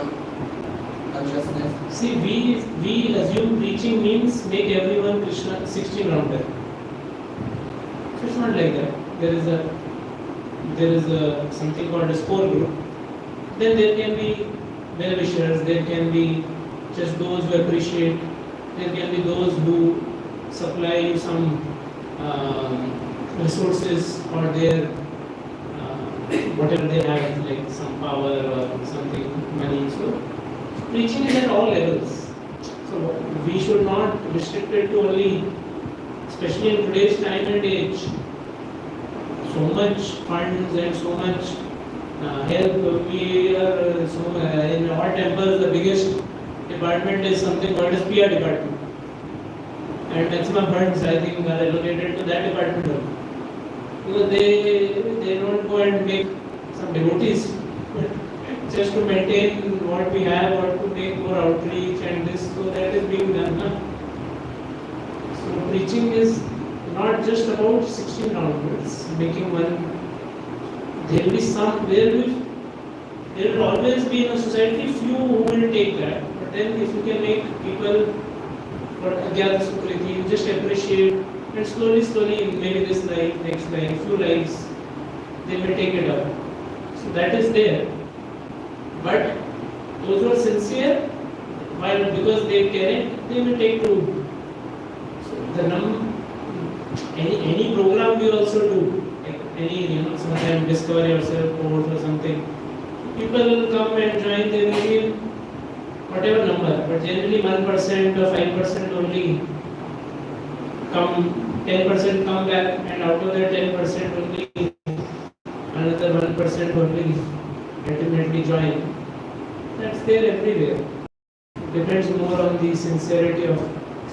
consciousness. See, we assume preaching means make everyone Krishna 16 rounder. So It's not like that. There is a something called a score group. Then there can be well-wishers, there can be just those who appreciate, there can be those who supply you some resources or their whatever they have, like some power or something, money. So preaching is at all levels. So we should not restrict it to only, especially in today's time and age, so much funds and so much help. We are in our temples, the biggest department is something called as PR department, and maximum funds I think are allocated to that department only. Because they don't go and make some devotees just to maintain what we have or to make more outreach and this, so that is being done. Na? So preaching is not just about 16 onwards, making one. There will always be in a society few who will take that. But then if you can make people Agyata Sukriti, you just appreciate, and slowly, maybe this life, next life, few lives, they will take it up. So that is there. But those who are sincere, while because they care it, they will take to. So any program we also do, like any sometimes discover yourself course or something. People will come and join. They will give whatever number, but generally 1% or 5% only come. 10% come back, and out of that 10% only another 1% only ultimately join. That's there everywhere. Depends more on the sincerity of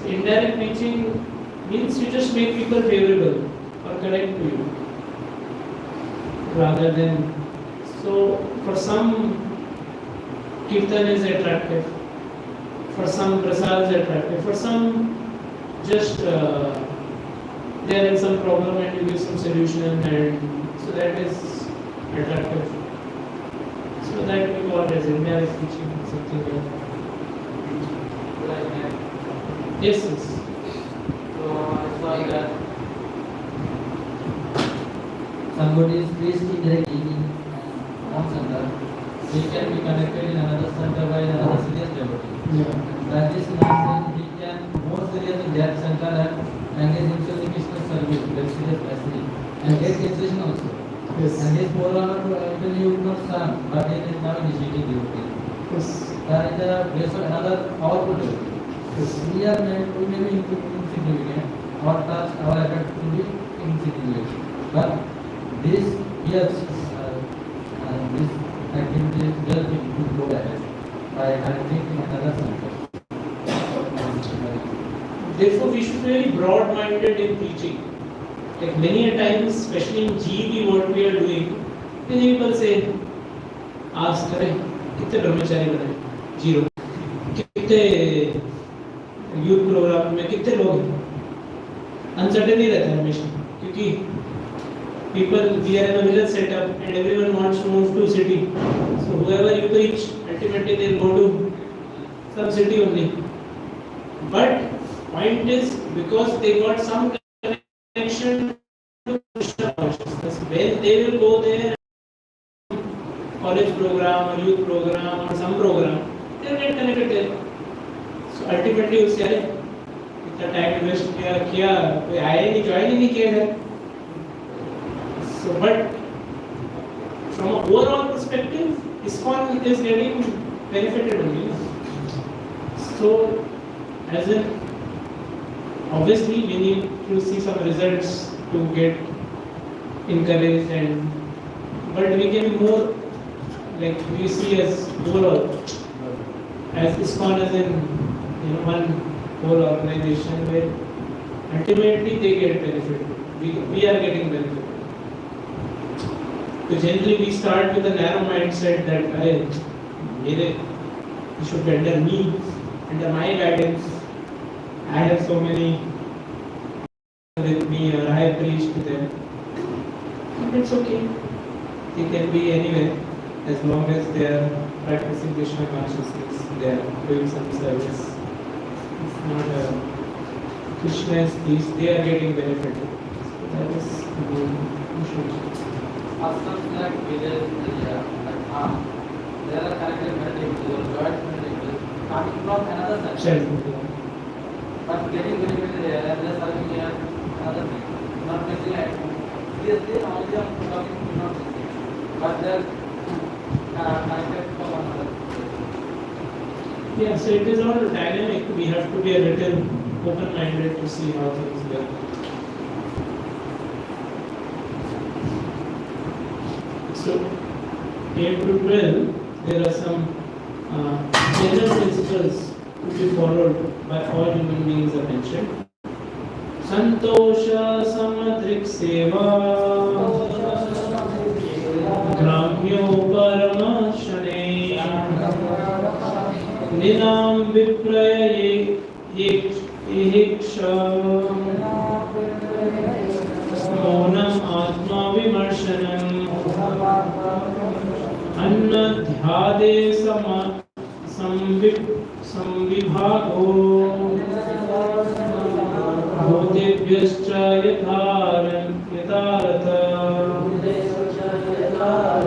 indirect preaching. Means you just make people favorable or connect to you rather than. So for some kirtan is attractive, for some prasad is attractive, for some just they are in some problem and you give some solution, and so that is attractive. So that we call as indirect preaching, something like that. Yes, yes. So it's like that somebody is placed indirectly in one center, he can be connected in another center by another serious devotee. Yeah. That is not he can more serious in that center and engage himself in Krishna service, very serious message, and get initiation also. Yes. And his forerunner actually you would not son, but he is now initiating devotee. Yes. That is a place of another powerful devotee. Yes. We may be insignificant, our task, our effort will be insignificant. But this yes, this activity will be to go ahead by connecting in another center. Therefore, we should be very broad-minded in preaching. Like many a times, especially in GEP, what we are doing, many people say, ask करें कितने ब्रह्मचारी बने, zero, कितने youth programme में कितने लोग हैं, uncertainty रहता है हमेशा, क्योंकि people we are in a village setup and everyone wants to move to city, so whoever you preach, ultimately they will go to some city only. But point is because they got some connection to Krishna consciousness, when they will go there, college program or youth program or some program, they will get connected there. So ultimately उससे अरे इतना time invest किया कोई आया ही नहीं, join ही नहीं किया है. So but from an overall perspective, ISKCON is getting benefited only. So as in obviously we need to see some results to get encouraged, and but we can be more like we see as overall as ISKCON as in one whole organization where ultimately they get benefit. We are getting benefit. So generally we start with a narrow mindset that you should be under me, under my guidance. I have so many with me, or I have preached to them. And it's okay. They can be anywhere as long as they are practicing Krishna consciousness. They are doing some service. It's not Krishna is pleased. They are getting benefit. That is the main issue. Ashrams like village area, like farm, there are connected meditators or joint meditators coming from another side. Childhood. But getting very there and they are serving here another thing. Not missing at home. Seriously, only on talking not missing. But they are connected from another place. Yeah, so it is all dynamic. We have to be a little open-minded to see how things go. So, 8 to 12, there are some general principles to be followed by all human beings are mentioned. Santosha samadrik seva gramyo paramashane Ninam vipraye ihiksha Monam atma vimarshanam Annadhyade samvibhago Bhutebhyascha yatharata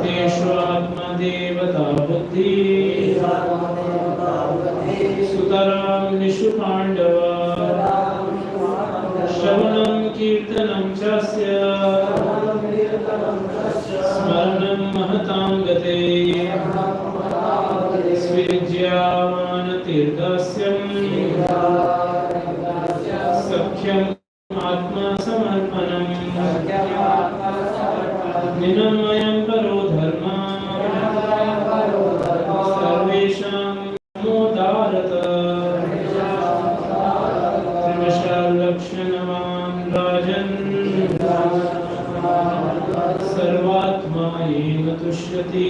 Teshu atma devata buddhi Sutaram nishu pandava Shravanam kirtanam chasya Smaranam mahatam gate Swijyavan tirdasyam Sakhyam atma samarpanam Ninamayam paro dharma Sarvesham modarata Trimashal lakshanam rajan Sarvatma yena tushyati.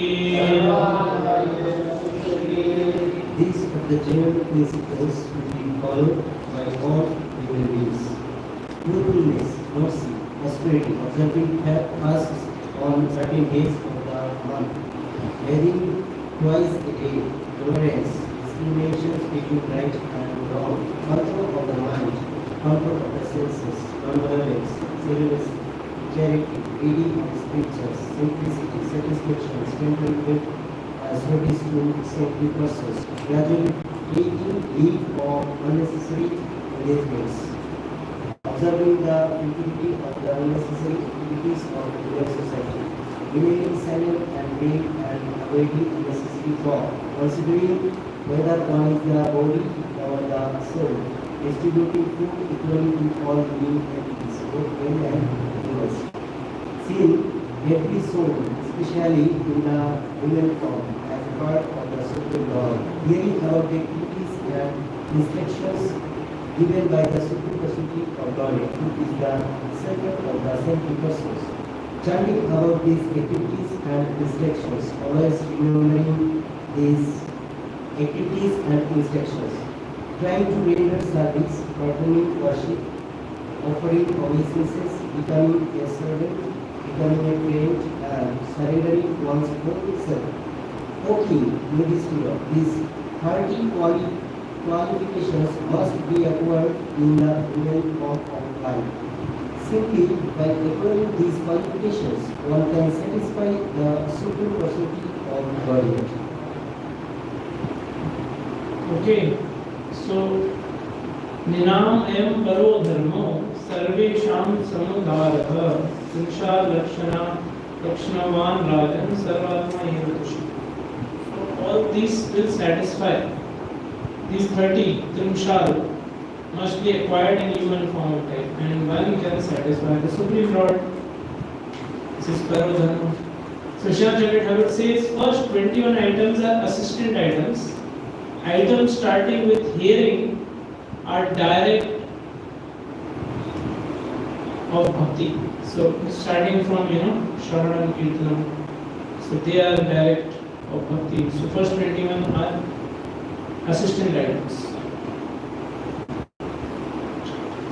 These are the general principles to be followed by all human beings. Truthfulness, mercy, austerity, observing fasts on certain days of the month, bathing twice a day, tolerance, discriminations between right and wrong, control of the mind, control of the senses, non-violence, celibacy, charity, reading of the scriptures, simplicity, satisfaction, strengthening service to safety persons, gradually taking leave of unnecessary engagements, observing the futility of the unnecessary activities of the society, remaining silent and vain and avoiding unnecessary talk, considering whether one is the body or the soul, distributing food equally to all living entities, both men and animals. Seeing every soul, especially in the human form, as a part of the Supreme Lord, hearing about the activities and instructions given by the Supreme Personality of Godhead, who is the center of the saintly persons, chanting about these activities and instructions, always remembering these activities and instructions, trying to render service, performing worship, offering obeisances, becoming a servant, becoming a friend, and surrendering one's whole self. O King, Yudhishthira, these 30 qualifications must be acquired in the human form of life. Simply by acquiring these qualifications, one can satisfy the Supreme Personality of Godhead. Okay, so Ninam em paro dharmo sarvesham samudharata Trinsha lakshanavan rajan sarvatma yevatusha. So all these will satisfy. These 30 Trimshal must be acquired in human form of life, and one can satisfy the Supreme Lord. This is paro dharma. So Shyam Jagat Thakur says first 21 items are assistant items. Items starting with hearing are direct of bhakti. So starting from Shravanam Kirtanam. So they are direct of bhakti. So first 21 are assistant items.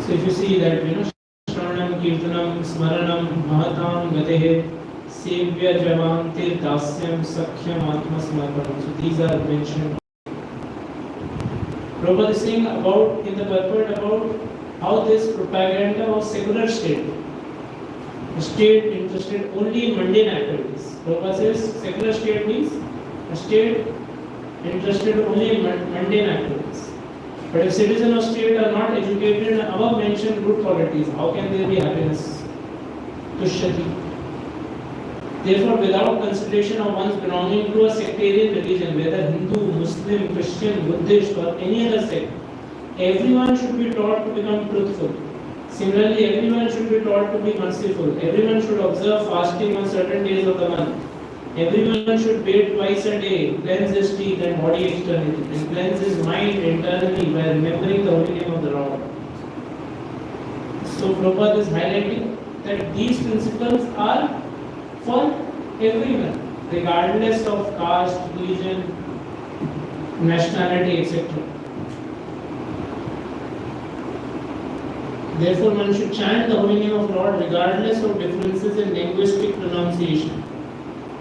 So if you see that Shravanam Kirtanam Smaranam Mahatam Gatehe Sevya Javam Dasyam Sakhyam Atma Samarpanam. So these are mentioned. Prabhupada is saying about in the purport about how this propaganda of secular state A state interested only in mundane activities. Prabhupada says secular state means a state interested only in mundane activities. But if citizens of state are not educated in above mentioned good qualities, how can there be happiness? Tushyati. Therefore, without consideration of one's belonging to a sectarian religion, whether Hindu, Muslim, Christian, Buddhist, or any other sect, everyone should be taught to become truthful. Similarly, everyone should be taught to be merciful. Everyone should observe fasting on certain days of the month. Everyone should bathe twice a day, cleanse his teeth and body externally, and cleanse his mind internally by remembering the holy name of the Lord. So Prabhupada is highlighting that these principles are for everyone, regardless of caste, religion, nationality, etc. Therefore, one should chant the holy name of Lord regardless of differences in linguistic pronunciation.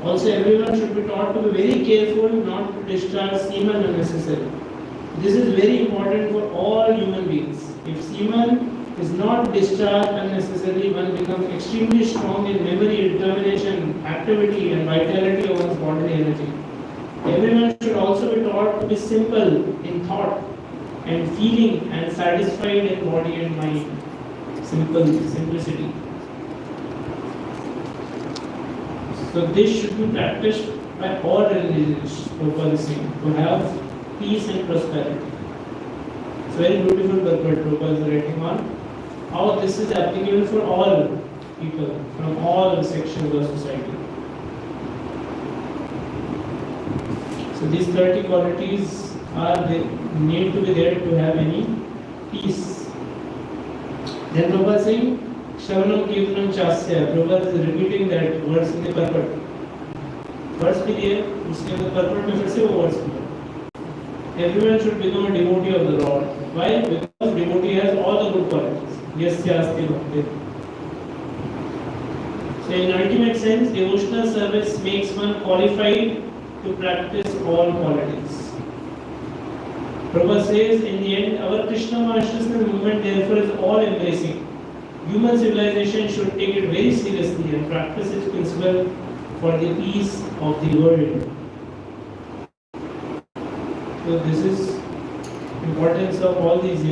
Also, everyone should be taught to be very careful not to discharge semen unnecessarily. This is very important for all human beings. If semen is not discharged unnecessarily, one becomes extremely strong in memory, determination, activity, and vitality of one's bodily energy. Everyone should also be taught to be simple in thought and feeling and satisfied in body and mind. Simplicity. So this should be practiced by all religions, Prabhupada is saying, to have peace and prosperity. It's very beautiful purport Prabhupada is writing on how this is applicable for all people from all sections of society. So these 30 qualities they need to be there to have any peace. Then Prabhupada is saying, Shravanam Kirtanam Chasya. Prabhupada is repeating that words in the purport. Verse भी दिए, उसके अंदर purport में फिर से वो words दिए. Everyone should become a devotee of the Lord. Why? Because devotee has all the good qualities. Yasya asti bhakti. So in ultimate sense, devotional service makes one qualified to practice all qualities. Prabhupada says, in the end, our Krishna consciousness movement therefore is all embracing. Human civilization should take it very seriously and practice its principle for the peace of the world. So this is importance of all these,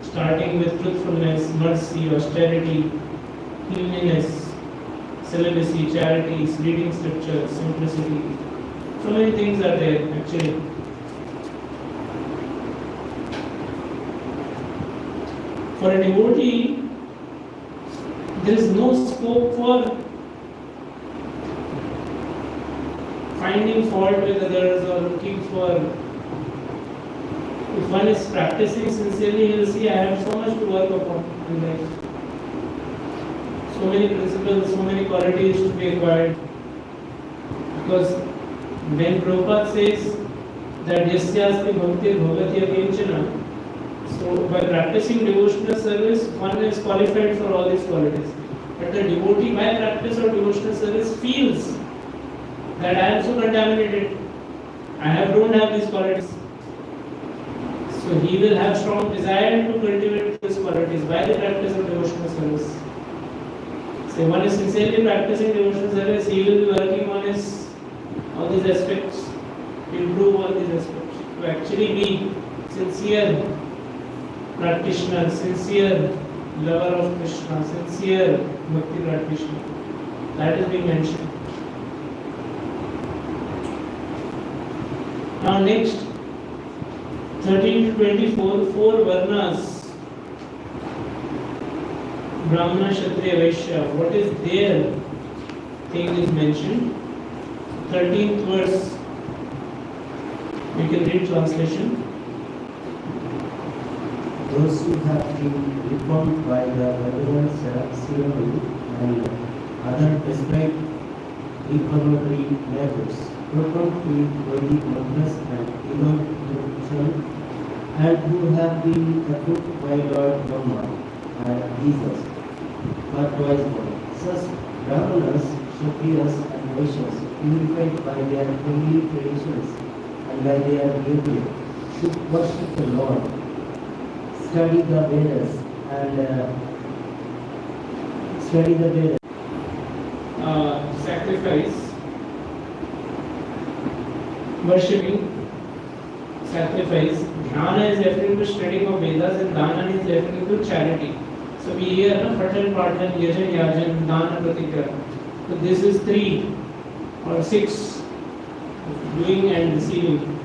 starting with truthfulness, mercy, austerity, cleanliness, celibacy, charity, reading scriptures, simplicity. So many things are there actually. For a devotee, there is no scope for finding fault with others or looking for. If one is practicing sincerely, he will see, I have so much to work upon in life. So many principles, so many qualities should be acquired. Because when Prabhupada says that Yasyasti Bhakti Bhavati Akinchana, so by practicing devotional service, one is qualified for all these qualities. But the devotee, by practice of devotional service, feels that I am so contaminated. Don't have these qualities. So he will have strong desire to cultivate these qualities by the practice of devotional service. So one is sincerely practicing devotional service, he will be working on all these aspects, to improve all these aspects, to actually be sincere practitioner, sincere lover of Krishna, sincere bhakti practitioner. That is being mentioned. Now next, 13 to 24, 4 varnas, Brahmana, Kshatriya, Vaishya, what is their thing is mentioned. 13th verse, we can read translation. Those who have been reformed by the regular ceremony and other prescribed reformatory measures, proper to Vedic mantras and devotion, and who have been approved by Lord Brahma and Jesus, but twice born. Such Brahmanas, Kshatriyas, and Vaishyas, purified by their holy traditions and by their duty, should worship the Lord, study the Vedas sacrifice, worshipping, sacrifice. Dhyana is referring to studying of Vedas and Dana is referring to charity. So we hear Patan, Patan, Yajan, Yajan, Dana, Pratikra. So this is 3 or 6, doing and receiving.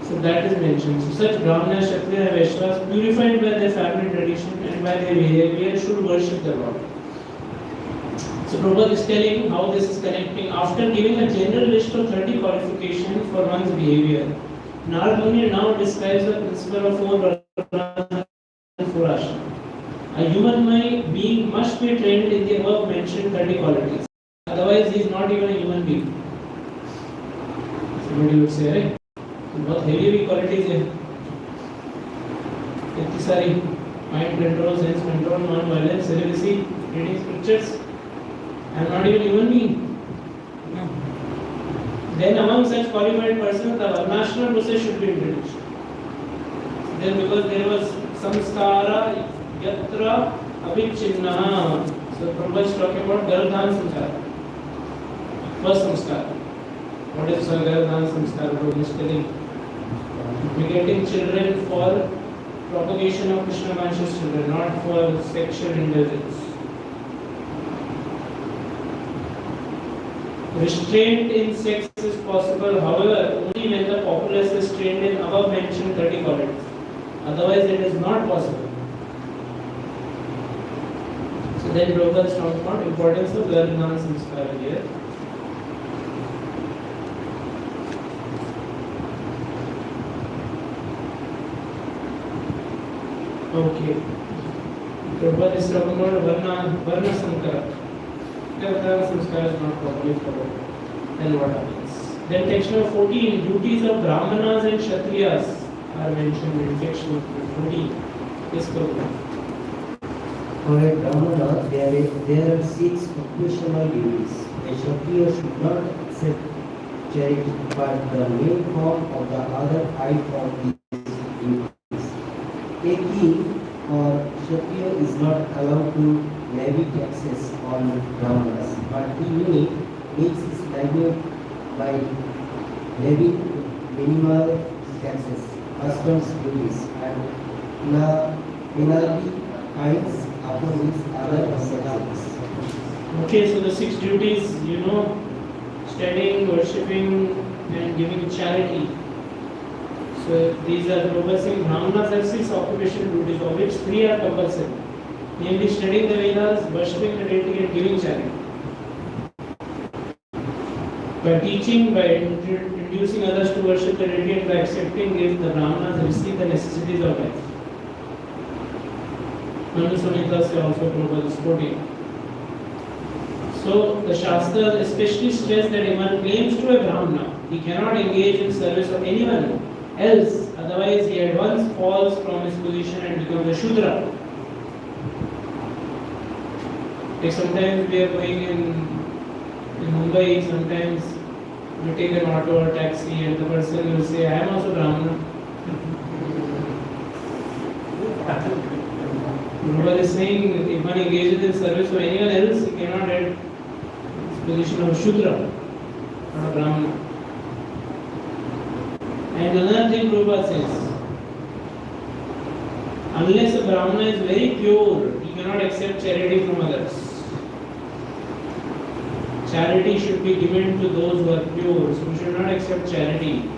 So that is mentioned. So such Brahmana, Kshatriya and Vaishyas purified by their family tradition and by their behavior should worship the Lord. So Prabhupada is telling how this is connecting. After giving a general list of 30 qualifications for one's behavior, Narad Muni now describes the principle of 4 varnas and 4 ashrams. A human being must be trained in the above mentioned 30 qualities. Otherwise, he is not even a human being. Somebody would say, right? बहुत heavy भी qualities है, इतनी सारी mind control, sense control, non violence, celibacy, reading scriptures. I am not even human being. No. Then among such qualified persons, the varnashram process should be introduced. Then because there was samskara yatra abhichinna, so Prabhupada is talking about garbhan samskara. First samskara. What is garbhan samskara? Prabhupada is telling begetting children for propagation of Krishna conscious children, not for sexual indulgence. Restraint in sex is possible, however, only when the populace is trained in above mentioned 30 qualities. Otherwise, it is not possible. So then Prabhupada talks about importance of Garbhan samskara here. Okay. Prabhupada is talking about Varna Sankara. If Varna Samskara is not properly followed, then what happens? Then text number 14, duties of Brahmanas and Kshatriyas are mentioned in text number 14. Yes, Prabhupada. For a Brahmana, there are 6 occupational duties. A Kshatriya should not accept charity, but the main form of the other 5 of these duties. A king or Kshatriya is not allowed to levy taxes on Brahmanas, but he may make his livelihood by levying minimal taxes, customs duties, and penalty fines upon his other offenses. Okay, so the 6 duties, studying, worshipping, and giving charity. So these are Prabhupada saying Brahmanas have 6 occupational duties, of which 3 are compulsory. Namely, studying the Vedas, worshipping the deity, and giving charity. By teaching, by inducing others to worship the deity, and by accepting gifts, the Brahmanas receive the necessities of life. Manu Samhita se also Prabhupada is quoting. So the Shastras especially stress that if one claims to a Brahmana, he cannot engage in service of anyone else, otherwise he at once falls from his position and becomes a Shudra. Like sometimes we are going in Mumbai, sometimes we take an auto or taxi and the person will say, I am also Brahmana. Prabhupada is saying if one engages in service of anyone else, he cannot get his position of Shudra, not a Brahmana. And another thing Prabhupada says, unless a Brahmana is very pure, he cannot accept charity from others. Charity should be given to those who are pure, so we should not accept charity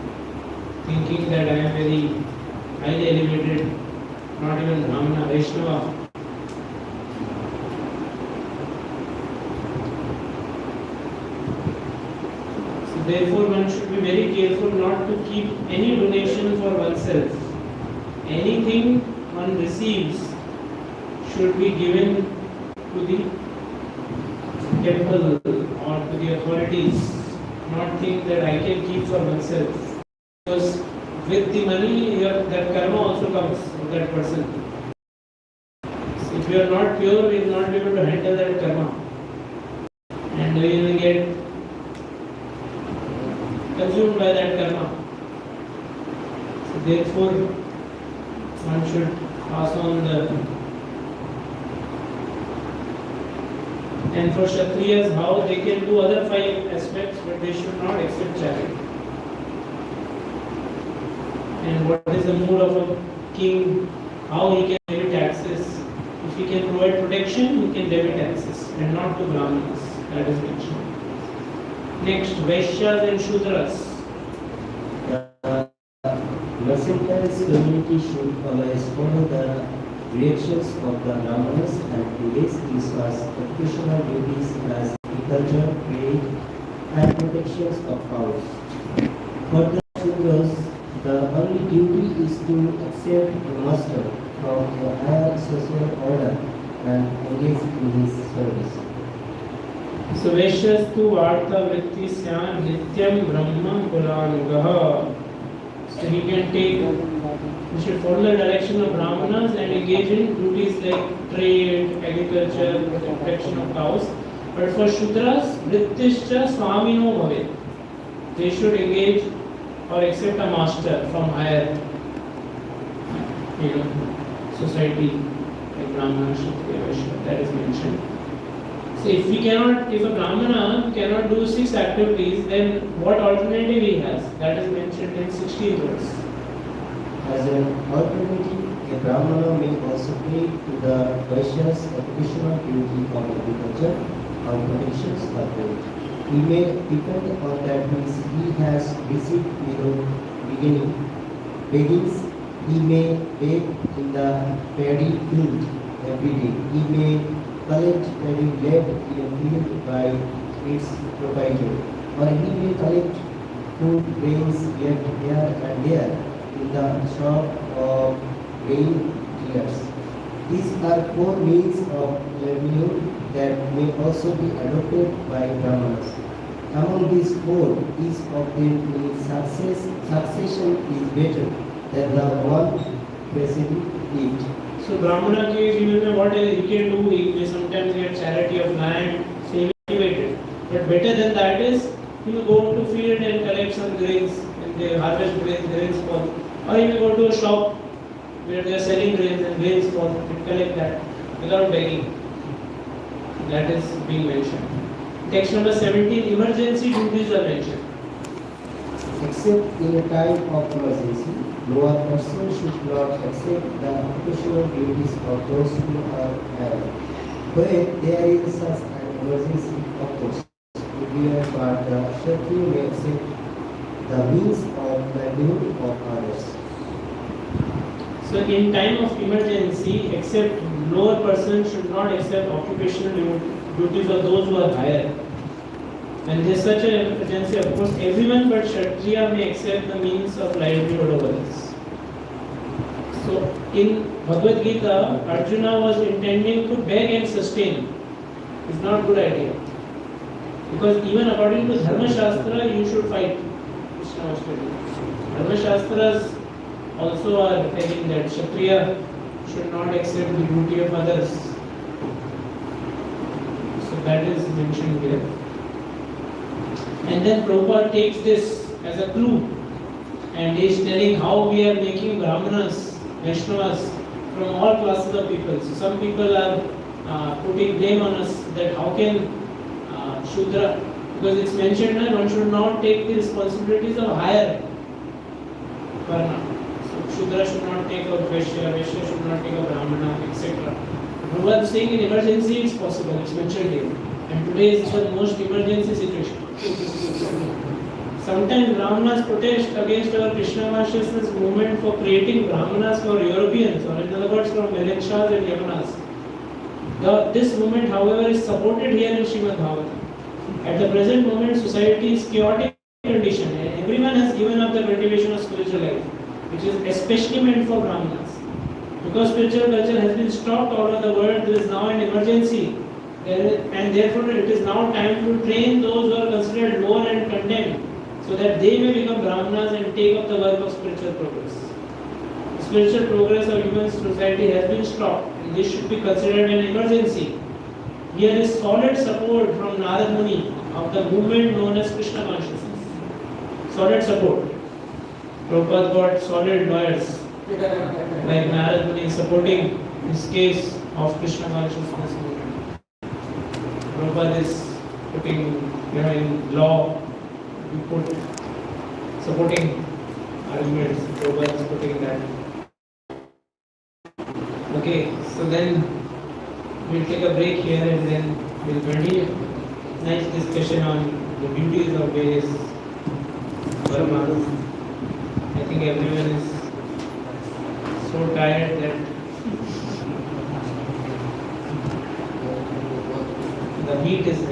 thinking that I am very highly elevated, not even Brahmana, Vaishnava. So therefore one should be very careful not to keep any donation for oneself. Anything one receives should be given to the temple or to the authorities, not think that I can keep for myself. Because with the money, that karma also comes of that person. So if you are not pure, you will not be able to handle that karma. And you will get consumed by that karma. So therefore, one should pass on the And for Kshatriyas, how they can do other 5 aspects, but they should not accept charity. And what is the mood of a king, how he can debit taxes. If he can provide protection, he can debit taxes, and not to Brahmanas. That is mentioned. Next, Vaishyas and Shudras. Mercantile community should always follow the directions of the Brahmanas, and in this was occupational duties as agriculture, trade, and protections of cows. For the Shudras, the only duty is to accept the master from a higher social order and engage in his service. So Vaishyas tu varta vritti syan nityam brahma kulangaha. So he can take, he should follow the direction of Brahmanas and engage in duties like trade, agriculture, protection of cows. But for Shudras, Vrittischa Swamino Bhavet. They should engage or accept a master from higher, society like Brahmana, Kshatriya, Vaishya. That is mentioned. So if a Brahmana cannot do 6 activities, then what alternative he has? That is mentioned in 16th verse. As an alternative, a Brahmana may also pay to the Vaishya's occupational duty of agriculture or protections of trade. He may depend on that means he has received without beginnings. He may bake in the paddy field every day. He may collect paddy left in a field by its proprietor, or he may collect food grains left here and there in the shop of grain dealers. These are 4 means of livelihood that may also be adopted by Brahmanas. Among these 4, each of them in succession is better than the one preceding it. So Brahmana ke जीवन में what he can do, he may sometimes get charity of land, so he may be motivated. But better than that is, he may go to field and collect some grains, and they harvest grains for, or he may go to a shop where they are selling grains and grains for, and collect that without begging. That is being mentioned. Text number 17, emergency duties are mentioned. Except in a time of emergency, no one person should not accept the occupational duties of those who are married. When there is such an emergency, of course, but the Kshatriya may accept the means of livelihood of others. So in time of emergency, except lower person should not accept occupational duties of those who are higher. When there is such an emergency, of course, everyone but Kshatriya may accept the means of livelihood of others. So in Bhagavad Gita, Arjuna was intending to beg and sustain. It's not a good idea. Because even according to Dharma Shastra, you should fight. Krishna was telling. Dharma Shastras also are telling that Kshatriya should not accept the duty of others. So that is mentioned here. And then Prabhupada takes this as a clue and he is telling how we are making Brahmanas, Vaishnavas from all classes of people. So some people are putting blame on us that how can Shudra, because it's mentioned that one should not take the responsibilities of higher Varna. So Shudra should not take a Vaishya, Vaishya should not take a Brahmana, etc. Prabhupada is saying in emergency it's possible, it's mentioned here. And today is the most emergency situation. Sometimes Brahmanas protest against our Krishna consciousness movement for creating Brahmanas for Europeans, or in other words from Melekshas and Yamanas. This movement, however, is supported here in Srimad Bhagavatam. At the present moment, society is chaotic condition and everyone has given up the cultivation of spiritual life, which is especially meant for Brahmanas. Because spiritual culture has been stopped all over the world, there is now an emergency. And therefore it is now time to train those who are considered lower and condemned, so that they may become Brahmanas and take up the work of spiritual progress. The spiritual progress of human society has been stopped, and this should be considered an emergency. Here is solid support from Narad Muni of the movement known as Krishna consciousness. Solid support. Prabhupada got solid lawyers like Narad Muni supporting his case of Krishna consciousness movement. Prabhupada is putting, in law, we put supporting arguments. Prabhupada is putting that. Okay, so then we'll take a break here and then we'll continue. Nice discussion on the beauties of various dharmas. I think everyone is so tired that the heat is